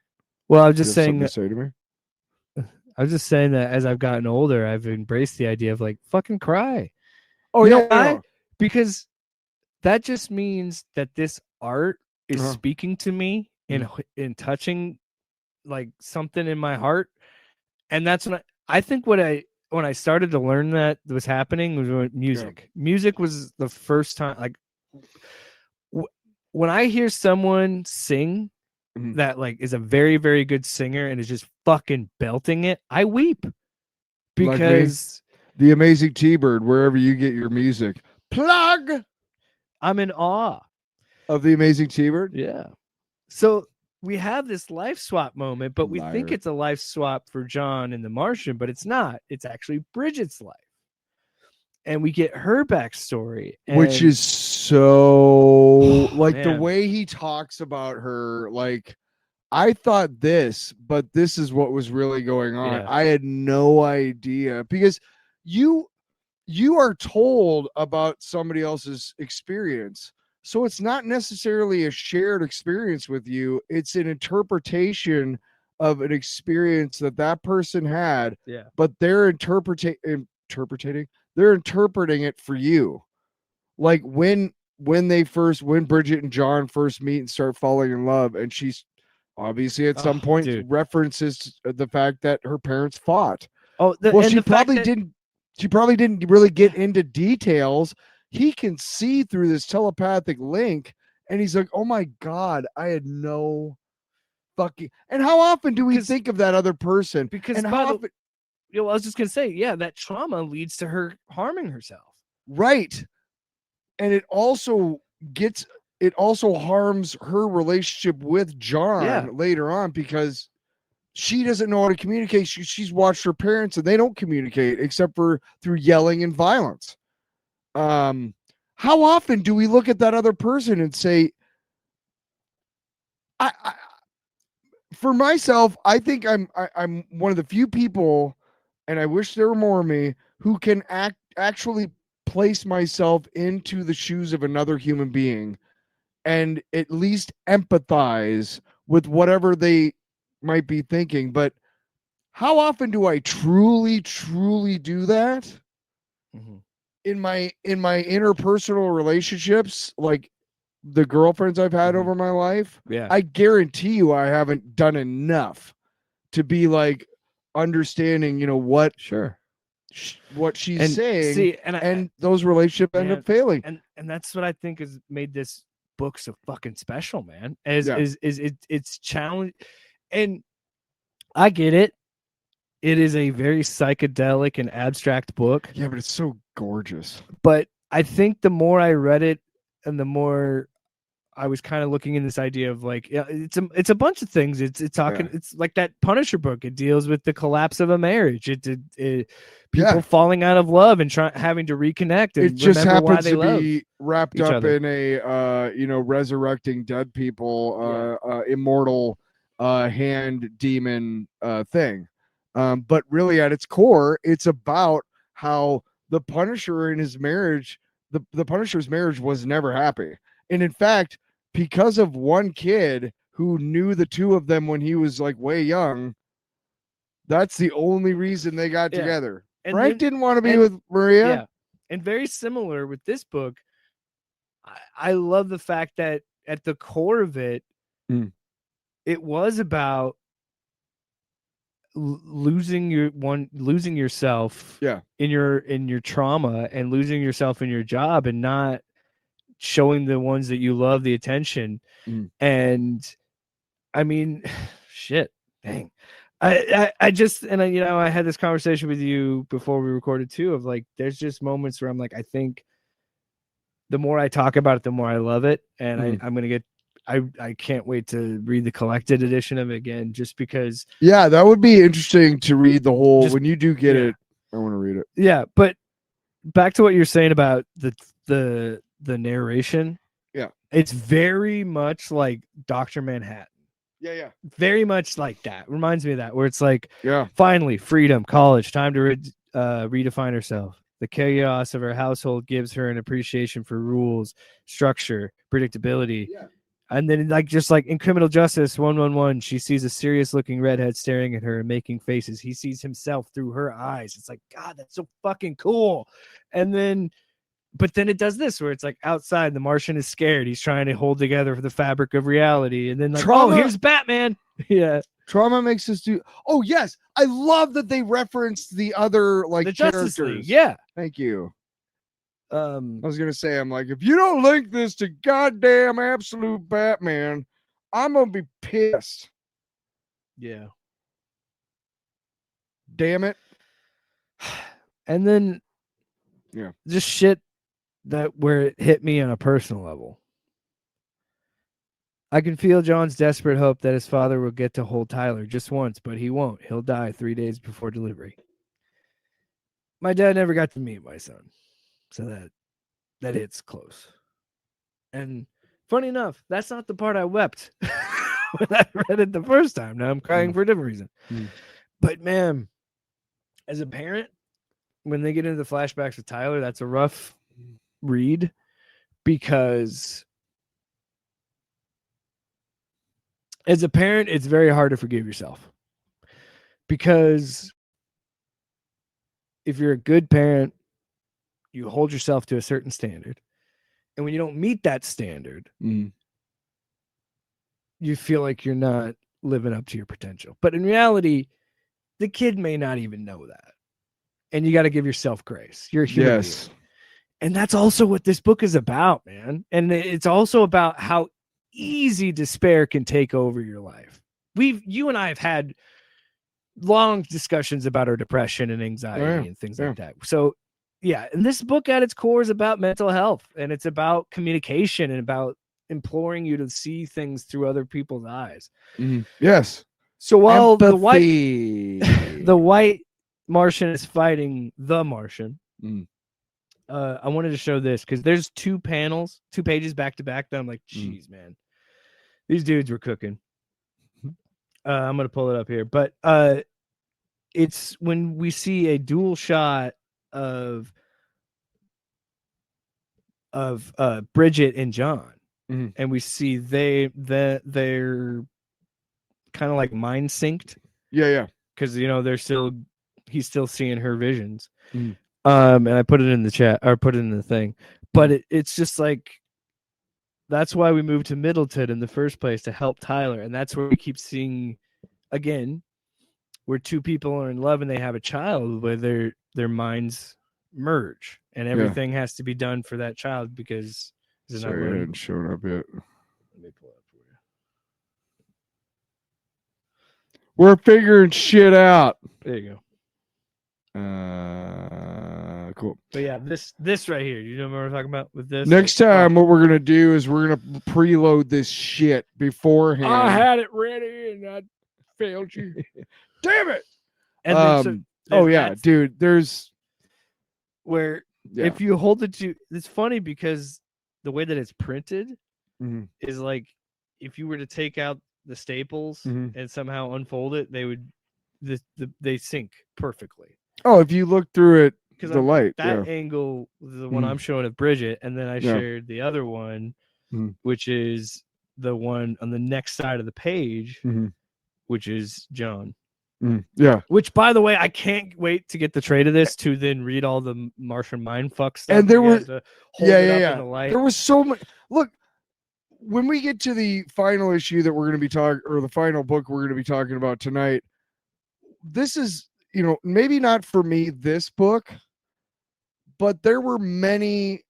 Well, I was just saying
to say to me.
I was just saying that as I've gotten older, I've embraced the idea of like fucking cry.
Oh,
you know why? Because that just means that this art is speaking to me in touching like something in my heart. And that's when I think when I started to learn that was happening was with music. Music was the first time, like when I hear someone sing that like is a very, very good singer and is just fucking belting it, I weep. Because
like the Amazing T-Bird, wherever you get your music, plug.
I'm in awe
of the Amazing T-Bird.
Yeah. So we have this life swap moment, but we think it's a life swap for John and the Martian, but it's not. It's actually Bridget's life. And we get her backstory.
Which is so the way he talks about her, like, I thought this, but this is what was really going on.
Yeah.
I had no idea, because you are told about somebody else's experience. So it's not necessarily a shared experience with you. It's an interpretation of an experience that person had,
Yeah.
but they're interpreting it for you. Like when Bridget and John first meet and start falling in love, and she's obviously at some point references the fact that her parents fought. She probably didn't really get into details. He can see through this telepathic link, and he's like, oh my God, I had no fucking. And how often do we think of that other person?
Because
and
I was just gonna say, yeah, that trauma leads to her harming herself.
Right. And it also harms her relationship with John later on, because she doesn't know how to communicate. She's watched her parents and they don't communicate except for through yelling and violence. How often do we look at that other person and say, for myself, I think I'm one of the few people, and I wish there were more of me, who can actually place myself into the shoes of another human being and at least empathize with whatever they might be thinking. But how often do I truly do that in my interpersonal relationships, like the girlfriends I've had over my life?
Yeah.
I guarantee you I haven't done enough to be like understanding, what she's saying, and those relationships end up failing.
And that's what I think has made this book so fucking special, man. It's challenge, and I get it. It is a very psychedelic and abstract book.
Yeah, but it's so gorgeous.
But I think the more I read it, and the more I was kind of looking in this idea of like, it's a bunch of things. It's talking. It's like that Punisher book. It deals with the collapse of a marriage. People falling out of love and having to reconnect. And
it just
remember
happens
why they
to be wrapped up
other.
in a resurrecting dead people, immortal hand demon thing. But really, at its core, it's about how the Punisher in his marriage, the Punisher's marriage was never happy. And in fact, because of one kid who knew the two of them when he was like way young, that's the only reason they got together.
And
Frank didn't want to be with Maria.
Yeah. And very similar with this book, I love the fact that at the core of it, it was about losing yourself in your trauma, and losing yourself in your job, and not showing the ones that you love the attention. And I mean, shit, dang. I just, and I had this conversation with you before we recorded too, of like, there's just moments where I'm like, I think the more I talk about it, the more I love it. And I'm going to get, I can't wait to read the collected edition of it again, just because.
Yeah, that would be interesting to read the whole, when you do get it, I want to read it.
Yeah. But back to what you're saying about the narration.
Yeah.
It's very much like Dr. Manhattan.
Yeah.
Very much like that. Reminds me of that, where it's like,
yeah,
finally, freedom, college, time to redefine herself. The chaos of her household gives her an appreciation for rules, structure, predictability.
Yeah.
And then, like, just like in Criminal Justice 111, she sees a serious-looking redhead staring at her and making faces. He sees himself through her eyes. It's like, God, that's so fucking cool. And then, but then it does this, where it's like outside, the Martian is scared. He's trying to hold together the fabric of reality. And then, like, oh, here's Batman. Yeah.
Trauma makes us do. Oh, yes. I love that they referenced the other, like,
The
characters.
Justice League. Yeah.
Thank you. I was gonna say, I'm like, if you don't link this to goddamn absolute Batman, I'm gonna be pissed.
Yeah.
Damn it.
And then,
yeah,
just shit that where it hit me on a personal level. I can feel John's desperate hope that his father will get to hold Tyler just once, but he won't. He'll die 3 days before delivery. My dad never got to meet my son. So that hits close. And funny enough, that's not the part I wept when I read it the first time. Now I'm crying for a different reason. But man, as a parent, when they get into the flashbacks with Tyler, that's a rough read, because As a parent, it's very hard to forgive yourself. Because if you're a good parent, you hold yourself to a certain standard. And when you don't meet that standard, you feel like you're not living up to your potential. But in reality, the kid may not even know that. And you got to give yourself grace. You're a human being. And that's also what this book is about, man. And it's also about how easy despair can take over your life. You and I have had long discussions about our depression and anxiety and things like that. So, yeah, and this book at its core is about mental health, and it's about communication and about imploring you to see things through other people's eyes.
Yes.
So while the white Martian is fighting the Martian, I wanted to show this because there's 2 pages back to back that I'm like, geez, man, these dudes were cooking. I'm gonna pull it up here, but it's when we see a dual shot of Bridget and John, and we see they're kind of like mind synced.
Yeah.
Because he's still seeing her visions. And I put it in the chat or put it in the thing, but it's just like that's why we moved to Middleton in the first place, to help Tyler, and that's where we keep seeing again where 2 people are in love and they have a child where their minds merge and everything has to be done for that child because
sorry, it hadn't shown up yet.
Let me pull it up for you.
We're figuring shit out.
There you
go. Cool.
But yeah, this right here, you know what we're talking about with this?
Next time, what we're gonna do is we're gonna preload this shit beforehand.
I had it ready and I failed you.
Damn it!
And
dude, there's
where if you hold it to, it's funny because the way that it's printed is like if you were to take out the staples and somehow unfold it, they would they sync perfectly.
Oh, if you look through it, the light.
That angle, the one I'm showing of Bridget, and then I shared the other one, which is the one on the next side of the page, which is John.
Yeah.
Which, by the way, I can't wait to get the trade of this to then read all the Martian mindfuck stuff.
And there was
in
the
light.
There was so much. Look, when we get to the final issue that we're going to be talking, or the final book we're going to be talking about tonight, this is, maybe not for me, this book, but there were many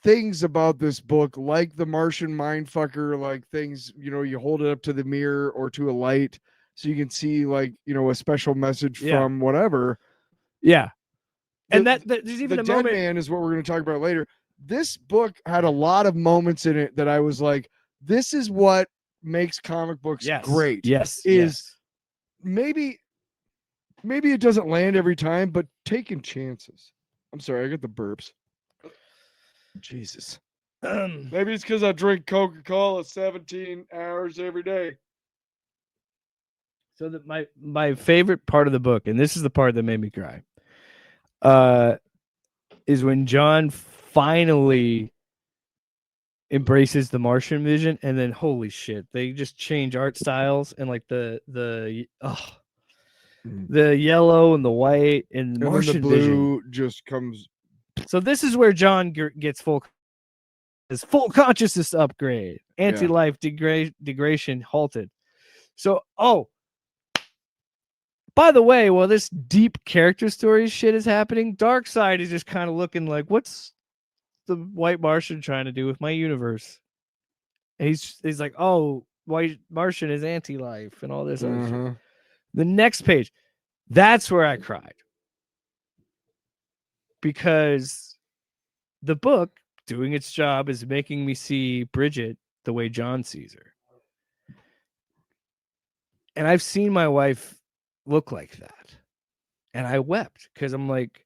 things about this book, like the Martian mindfucker, like things, you hold it up to the mirror or to a light so you can see, like, a special message from whatever.
Yeah. And there's even a moment.
Deadman is what we're going to talk about later. This book had a lot of moments in it that I was like, this is what makes comic books great. Maybe it doesn't land every time, but taking chances. I'm sorry, I got the burps. Jesus. Maybe it's because I drink Coca-Cola 17 hours every day.
So that my favorite part of the book, and this is the part that made me cry, is when John finally embraces the Martian vision, and then holy shit, they just change art styles and like the yellow and the white and the Martian
the blue
vision
just comes.
So this is where John gets full consciousness upgrade, anti-life degradation halted. So by the way, while this deep character story shit is happening, Darkseid is just kind of looking like, what's the White Martian trying to do with my universe? And he's like, oh, White Martian is anti-life and all this other shit. The next page, that's where I cried. Because the book, doing its job, is making me see Bridget the way John sees her. And I've seen my wife look like that. And I wept because I'm like,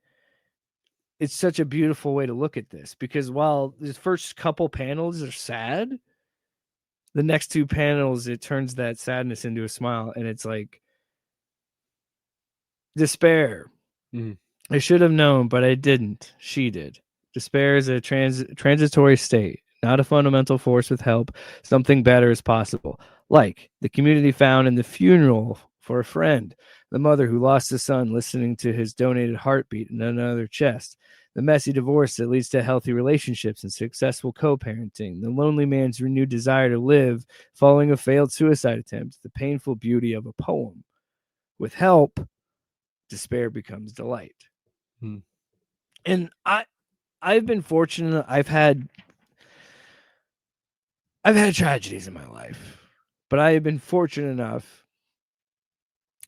it's such a beautiful way to look at this. Because while the first couple panels are sad, the next 2 panels, it turns that sadness into a smile. And it's like despair. I should have known, but I didn't. She did. Despair is a transitory state, not a fundamental force with help. Something better is possible. like the community found in the funeral for a friend, the mother who lost a son listening to his donated heartbeat in another chest, the messy divorce that leads to healthy relationships and successful co-parenting, the lonely man's renewed desire to live following a failed suicide attempt, the painful beauty of a poem. With help, despair becomes delight. And I've been fortunate. I've had tragedies in my life, but I have been fortunate enough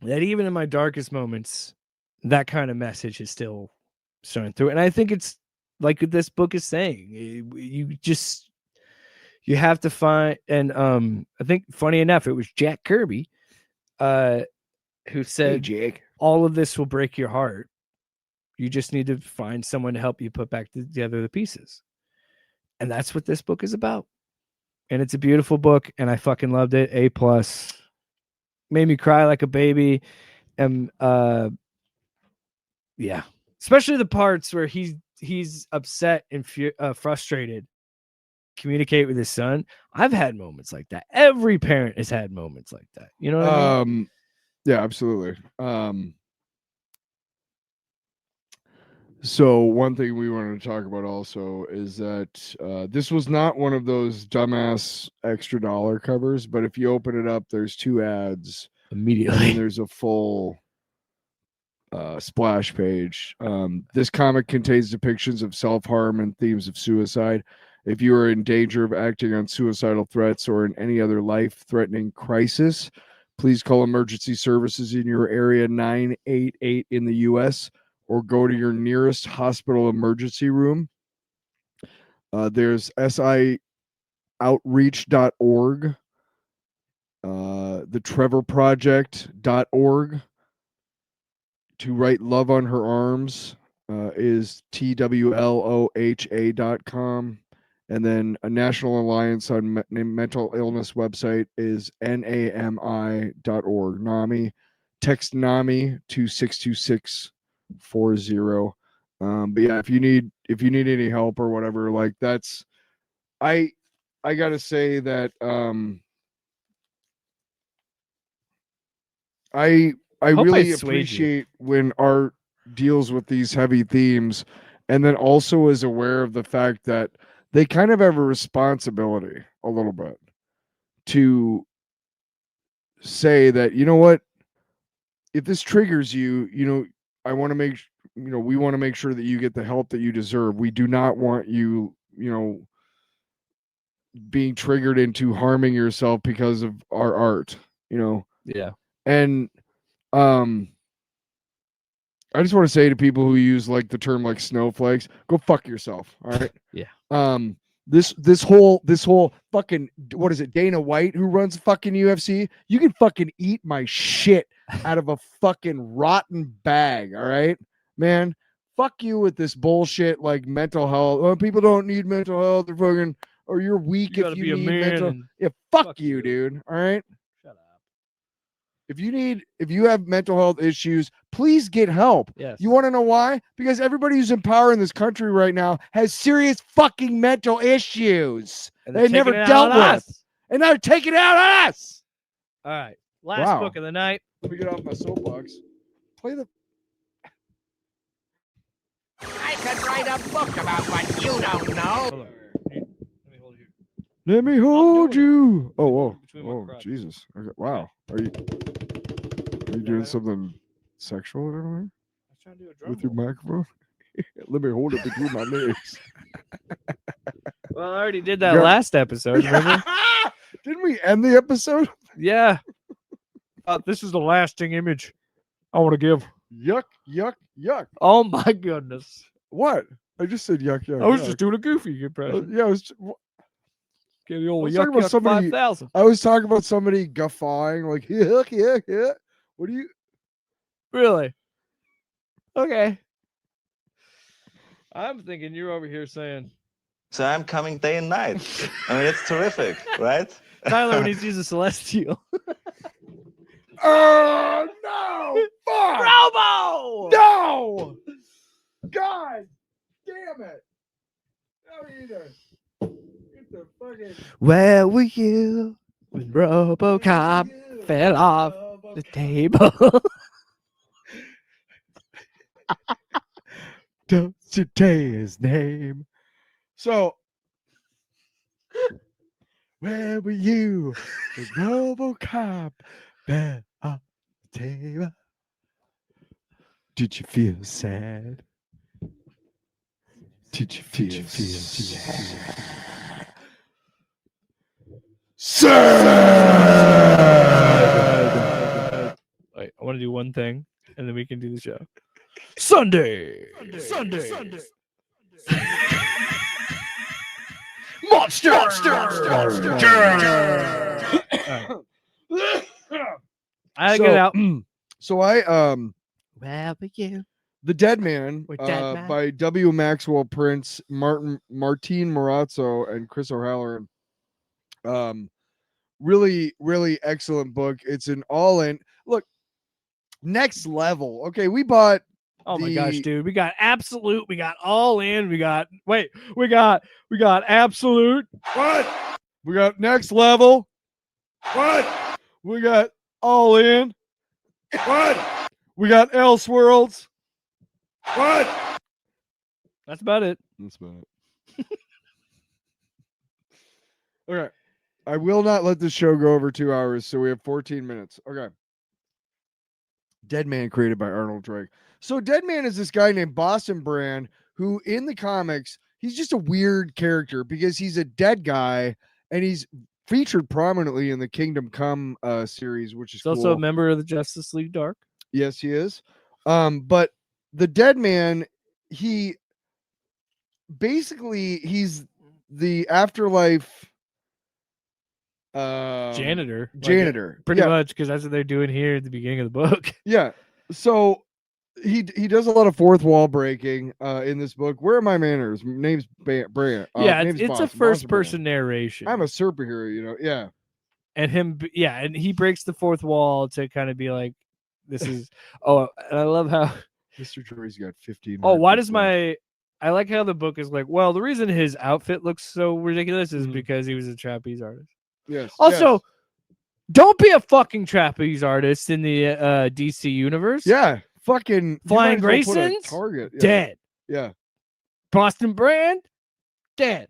that even in my darkest moments, that kind of message is still showing through. And I think it's like this book is saying, you have to find, and I think funny enough, it was Jack Kirby who said,
"Hey, Jake,
all of this will break your heart. You just need to find someone to help you put back together the pieces." And that's what this book is about. And it's a beautiful book, and I fucking loved it. A+. Made me cry like a baby. And yeah. Especially the parts where he's upset and frustrated. Communicate with his son. I've had moments like that. Every parent has had moments like that. You know what I mean?
Yeah, absolutely. So one thing we wanted to talk about also is that this was not one of those dumbass extra dollar covers, but if you open it up, there's 2 ads
immediately.
And there's a full splash page. This comic contains depictions of self-harm and themes of suicide. If you are in danger of acting on suicidal threats or in any other life-threatening crisis, please call emergency services in your area 988 in the U.S. or go to your nearest hospital emergency room. There's sioutreach.org, thetrevorproject.org. To write Love on Her Arms is twloha.com. And then a National Alliance on Mental Illness website is nami.org. NAMI. Text NAMI to 62640. But yeah, if you need any help or whatever, like that's I gotta say that I really appreciate when art deals with these heavy themes and then also is aware of the fact that they kind of have a responsibility a little bit to say that, you know what, if this triggers you, I want to make, we want to make sure that you get the help that you deserve. We do not want you, being triggered into harming yourself because of our art,
Yeah. And
I just want to say to people who use like the term like snowflakes, go fuck yourself. All right.
Yeah.
This whole fucking, what is it, Dana White who runs fucking UFC? You can fucking eat my shit out of a fucking rotten bag. All right, man. Fuck you with this bullshit like mental health. Oh, people don't need mental health. They're fucking, or you're weak if you need mental. Yeah, fuck you, dude. All right. If you have mental health issues, please get help.
Yes.
You want to know why? Because everybody who's in power in this country right now has serious fucking mental issues they never dealt with. And now they're taking it out on us.
All right. Last book of the night.
Let me get off my soapbox. Play the...
I could write a book about what you don't know.
Let me hold you. Oh, Jesus. Okay. Wow. Are you doing something sexual or anything? With your microphone? Let me hold it between my legs.
Well, I already did that last episode. Remember?
Didn't we end the episode?
Yeah. This is the lasting image I want to give.
Yuck, yuck, yuck.
Oh my goodness.
What? I just said yuck, yuck.
I was just doing a goofy impression.
Yeah, I was.
Get the old
I was
yuck,
talking about
yuck
somebody.
5,000.
I was talking about somebody guffawing like yuck, yuck, yuck. What do you?
Really? Okay. I'm thinking you're over here saying.
So I'm coming day and night. I mean, it's terrific, right?
Tyler, when he sees a celestial.
Oh no! Fuck!
Robo!
No! God damn it! No, either. Get the fucking.
Where were you When RoboCop fell off the table.
Don't you say his name. So, where were you when RoboCop fell off the table? Did you feel sad? Did you feel sad? Sad!
Wait, I want to do one thing, and then we can do the show. Sunday. Monster. I get out.
So I
Where were you?
The Deadman
Deadman?
by W. Maxwell Prince, Martin Morazzo, and Chris O'Halloran. Really, really excellent book. It's an all-in look, next level. Okay, we bought.
Oh my gosh, dude. We got absolute, we got all in, we got absolute.
What? We got next level. What? We got all in. What? We got Elseworlds. What?
That's about it.
That's about it. Okay. I will not let this show go over 2 hours, so we have 14 minutes. Okay. Deadman created by Arnold Drake. So Deadman is this guy named Boston Brand who in the comics, he's just a weird character because he's a dead guy and he's featured prominently in the Kingdom Come series, which is
He's also a member of the Justice League Dark.
Yes, he is. But the Deadman, he basically he's the afterlife
janitor.
Pretty
much, because that's what they're doing here at the beginning of the book.
Yeah. So he does a lot of fourth wall breaking in this book. Where are my manners? Name's Brand.
Yeah,
name's
it's a
Boston
first
Brand.
person narration.
I'm a superhero, you know. Yeah.
And and he breaks the fourth wall to kind of be like, this is and I love how
Mr. Joy's got 15.
Oh, why does I like how the book is like, well, the reason his outfit looks so ridiculous is because he was a trapeze artist.
Yes.
Also, don't be a fucking trapeze artist in the DC universe.
Yeah. Fucking
Flying
you might as well put a
Grayson's
target. Yeah.
dead.
Yeah.
Boston Brand dead.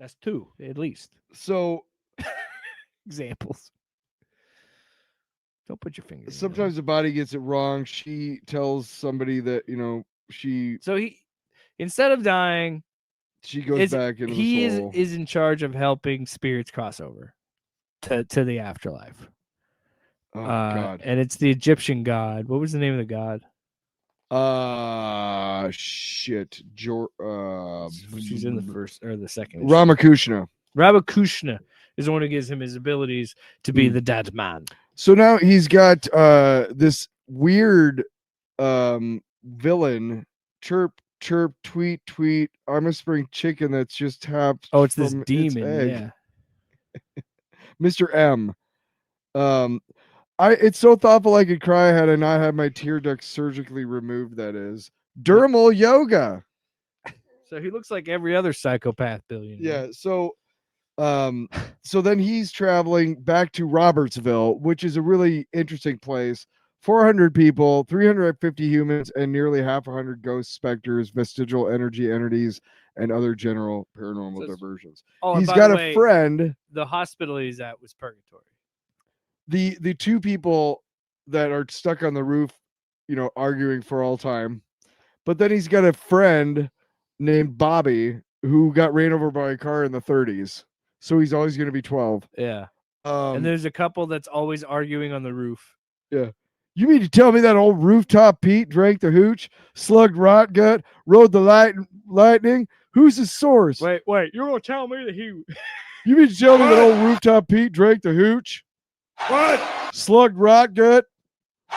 That's two at least.
So
examples. Don't put your fingers.
Sometimes the body gets it wrong. She tells somebody that, you know,
So he, instead of dying,
she goes back into the soul.
is in charge of helping spirits cross over to the afterlife.
Oh God!
And it's the Egyptian god. What was the name of the god?
Shit.
She's in the first or the second.
Ramakrishna.
Ramakrishna is the one who gives him his abilities to be the dead man.
So now he's got this weird villain, chirp, tweet. I'm a spring chicken that's just tapped.
Oh, it's this demon, yeah.
Mr. M. It's so thoughtful I could cry had I not had my tear duct surgically removed, that is. Dermal yoga.
So he looks like every other psychopath billionaire.
Yeah, so then he's traveling back to Robertsville, which is a really interesting place. 400 people, 350 humans, and nearly half 100 ghosts, specters, vestigial energy entities, and other general paranormal diversions.
Oh,
he's got a friend.
The hospital he's at was purgatory.
The two people that are stuck on the roof, you know, arguing for all time. But then he's got a friend named Bobby who got ran over by a car in the 30s. So he's always going to be 12.
Yeah. And there's a couple that's always arguing on the roof.
Yeah. You mean to tell me that old rooftop Pete drank the hooch, slugged rot gut, rode the lightning? Who's the source?
Wait, you're going to tell me that he...
You mean to tell me that old rooftop Pete drank the hooch?
What?
Slugged rot gut?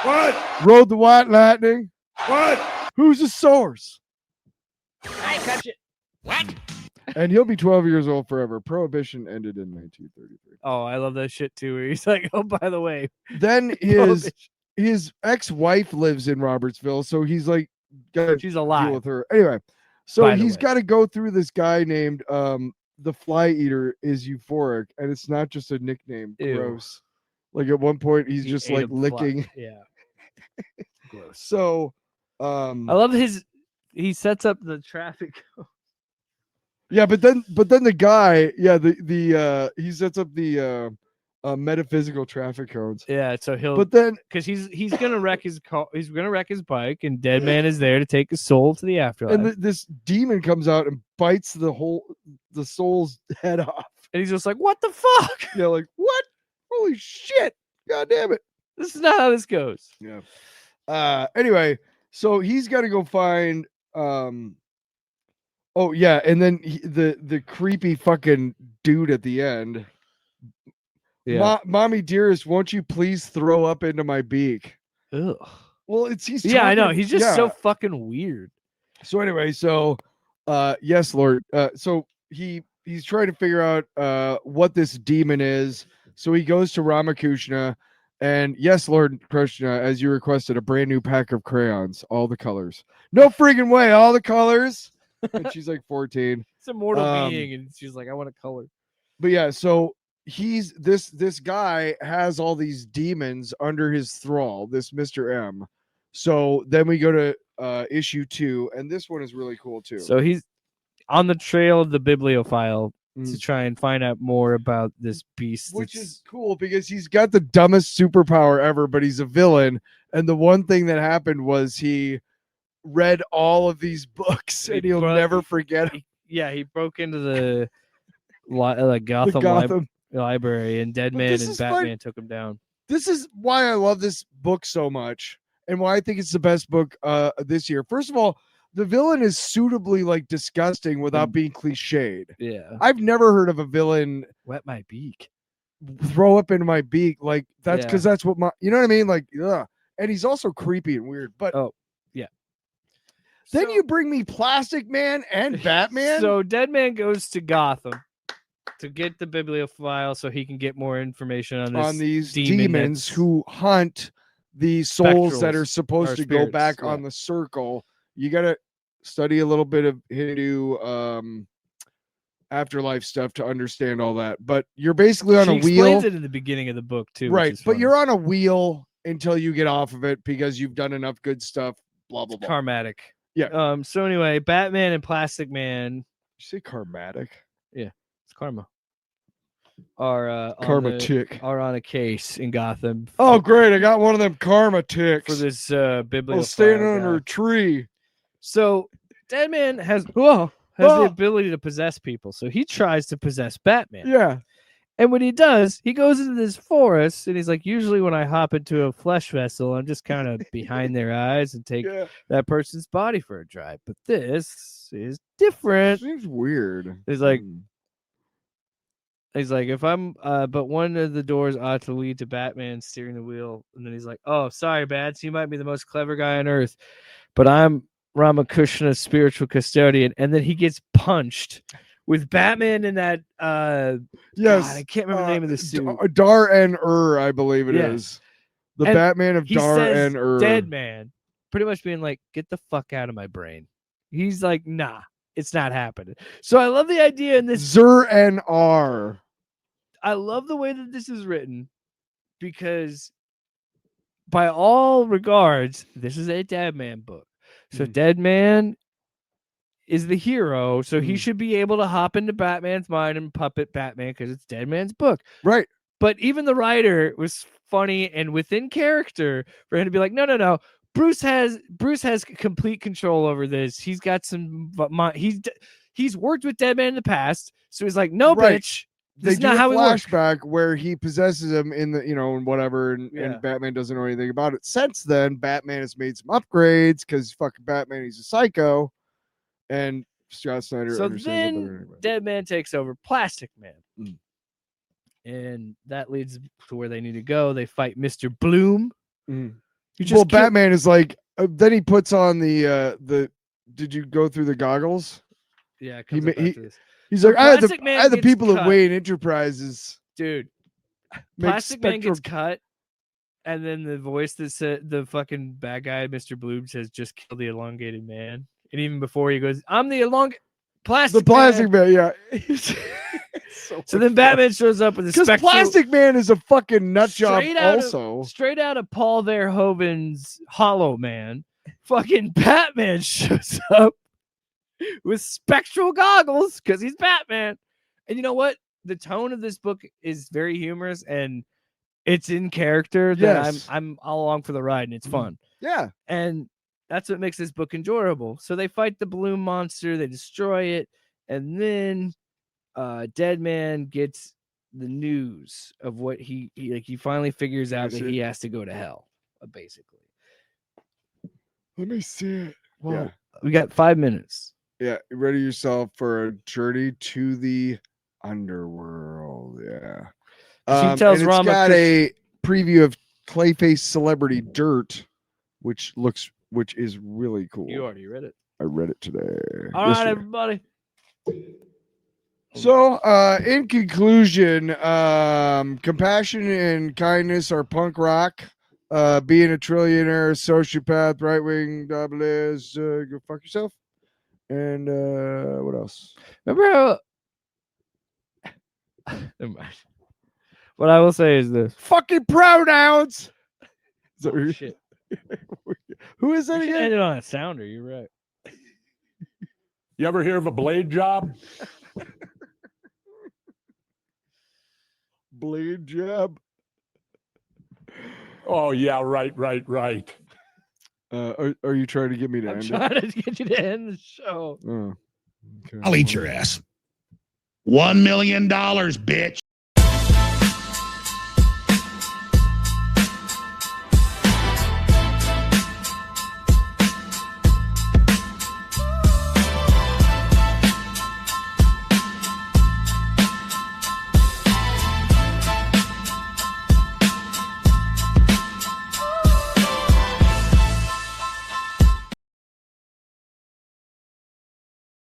What?
Rode the white lightning?
What?
Who's the source?
I touch it. What?
And he'll be 12 years old forever. Prohibition ended in 1933.
Oh, I love that shit too. Where he's like, oh, by the way.
Then his ex-wife lives in Robertsville, so he's like,
she's alive
deal with her. Anyway, so he's got to go through this guy named the fly eater is euphoric, and it's not just a nickname.
Ew.
Gross. Like at one point, he's
He
just
ate
like
a fly.
licking.
Yeah. Gross.
So,
I love he sets up the traffic.
yeah, but then the guy, yeah, he sets up the metaphysical traffic codes.
Yeah, so he'll.
But then,
because he's gonna wreck his car, he's gonna wreck his bike, and Deadman is there to take his soul to the afterlife.
and this demon comes out and bites the soul's head off.
And he's just like, "What the fuck?"
Yeah, like what? Holy shit! God damn it!
This is not how this goes.
Yeah. Anyway, so he's got to go find. Oh yeah, and then the creepy fucking dude at the end.
Yeah.
Mommy dearest, won't you please throw up into my beak?
Ugh.
Well, he's
Yeah, I know.
talking-
He's just
yeah.
so fucking weird.
So anyway, yes, Lord. So he's trying to figure out what this demon is. So he goes to Ramakrishna, and yes, Lord Krishna, as you requested, a brand new pack of crayons, all the colors. No friggin' way, all the colors. And she's like 14.
It's a mortal being, and she's like, "I want a color."
But yeah, so he's this guy has all these demons under his thrall, this Mr. M. So then we go to issue 2, and this one is really cool too.
So he's on the trail of the bibliophile to try and find out more about this beast,
which is cool because he's got the dumbest superpower ever, but he's a villain. And the one thing that happened was he read all of these books, and he'll never forget.
He broke into the Gotham library, and Deadman and Batman took him down.
This is why I love this book so much, and why I think it's the best book this year. First of all, the villain is suitably like disgusting without being cliched.
Yeah,
I've never heard of a villain
wet my beak,
throw up into my beak. Like that's
Yeah.
because that's what you know what I mean. Like, ugh. And he's also creepy and weird. But
yeah.
Then you bring me Plastic Man and Batman.
So Deadman goes to Gotham to get the bibliophile so he can get more information on
these
demon
demons
that's-
who hunt the souls that are
Spectrals,
supposed
or
to go
spirits,
back
yeah.
on the circle. You got to study a little bit of Hindu afterlife stuff to understand all that. But you're basically on
She
a
explains
wheel.
it in the beginning of the book too, which
Right.
is
But
funny.
you're on a wheel until you get off of it because you've done enough good stuff. Blah, blah, blah.
karmatic.
Yeah.
So anyway, Batman and Plastic Man.
You say karmatic?
Yeah, it's karma. Are on a case in Gotham.
Oh, great. I got one of them karma ticks.
For this bibliophile.
I'll stand under
guy.
a tree.
So Deadman has the ability to possess people. So he tries to possess Batman.
Yeah.
And when he does, he goes into this forest and he's like, usually when I hop into a flesh vessel, I'm just kind of behind their eyes and take that person's body for a drive. But this is different.
Seems weird.
He's like, if I'm, but one of the doors ought to lead to Batman steering the wheel. And then he's like, oh, sorry, Bats. You might be the most clever guy on earth, but I'm Ramakrishna's spiritual custodian. And then he gets punched with Batman in that,
yes,
God, I can't remember the name of the suit.
Dar and I believe it is. The
And
Batman of
he
Dar
says,
and
Deadman, pretty much being like, get the fuck out of my brain. He's like, nah, it's not happening. So I love the idea in this.
Zur and R.
I love the way that this is written because by all regards, this is a Deadman book. So Deadman is the hero, so he should be able to hop into Batman's mind and puppet Batman because it's Deadman's book.
Right.
But even the writer was funny and within character for him to be like, no. Bruce has complete control over this. He's got some. He's worked with Deadman in the past, so he's like, no,
Right.
bitch.
They
This is
do
not
a
how we work.
flashback where he possesses him in the, and whatever, and Batman doesn't know anything about it. Since then, Batman has made some upgrades because fucking Batman, he's a psycho, and Scott Snyder
So
understands it better than
then
anybody.
Deadman takes over Plastic Man. And that leads to where they need to go. They fight Mr. Bloom. You just
Well,
kill-
Batman is like, then he puts on the. Did you go through the goggles?
Yeah, it
He
comes
ma-
up
he-
after this.
He's
So
like, I had
Plastic Man
the
gets
people at
cut.
Wayne Enterprises.
Dude,
make
Plastic Man gets
spectrum-
cut, and then the voice that said the fucking bad guy, Mr. Bloom, says, "Just kill the elongated man." And even before he goes, "I'm the elongated." Plastic
The Plastic Man, yeah.
So then Batman shows up with a
Because
spectral...
Plastic Man is a fucking nut job
Straight straight out of Paul Verhoeven's Hollow Man, fucking Batman shows up with spectral goggles because he's Batman. And you know what? The tone of this book is very humorous and it's in character that
Yes.
I'm all along for the ride and it's fun.
Yeah.
And that's what makes this book enjoyable. So they fight the balloon monster, they destroy it, and then Deadman gets the news of what he finally figures out that he has to go to hell, basically.
Let me see it.
Well, we got 5 minutes.
Yeah, ready yourself for a journey to the underworld. Yeah.
She tells
and
Rama
it's got a preview of Clayface Celebrity Dirt, which is really cool.
You already read it.
I read it today.
All right,
yesterday.
everybody.
So, in conclusion, compassion and kindness are punk rock. Being a trillionaire, sociopath, right wing, double is go fuck yourself. And what else?
Remember how? Never mind. What I will say is this:
fucking pronouns.
Shit.
Who is that
We should
again?
end it on a sounder. You're right.
You ever hear of a blade job?
Blade job.
Oh yeah, right.
Are you trying to get me to
I'm
end
trying
it?
to get you to end the show.
Oh, okay.
I'll eat your ass. $1 million, bitch.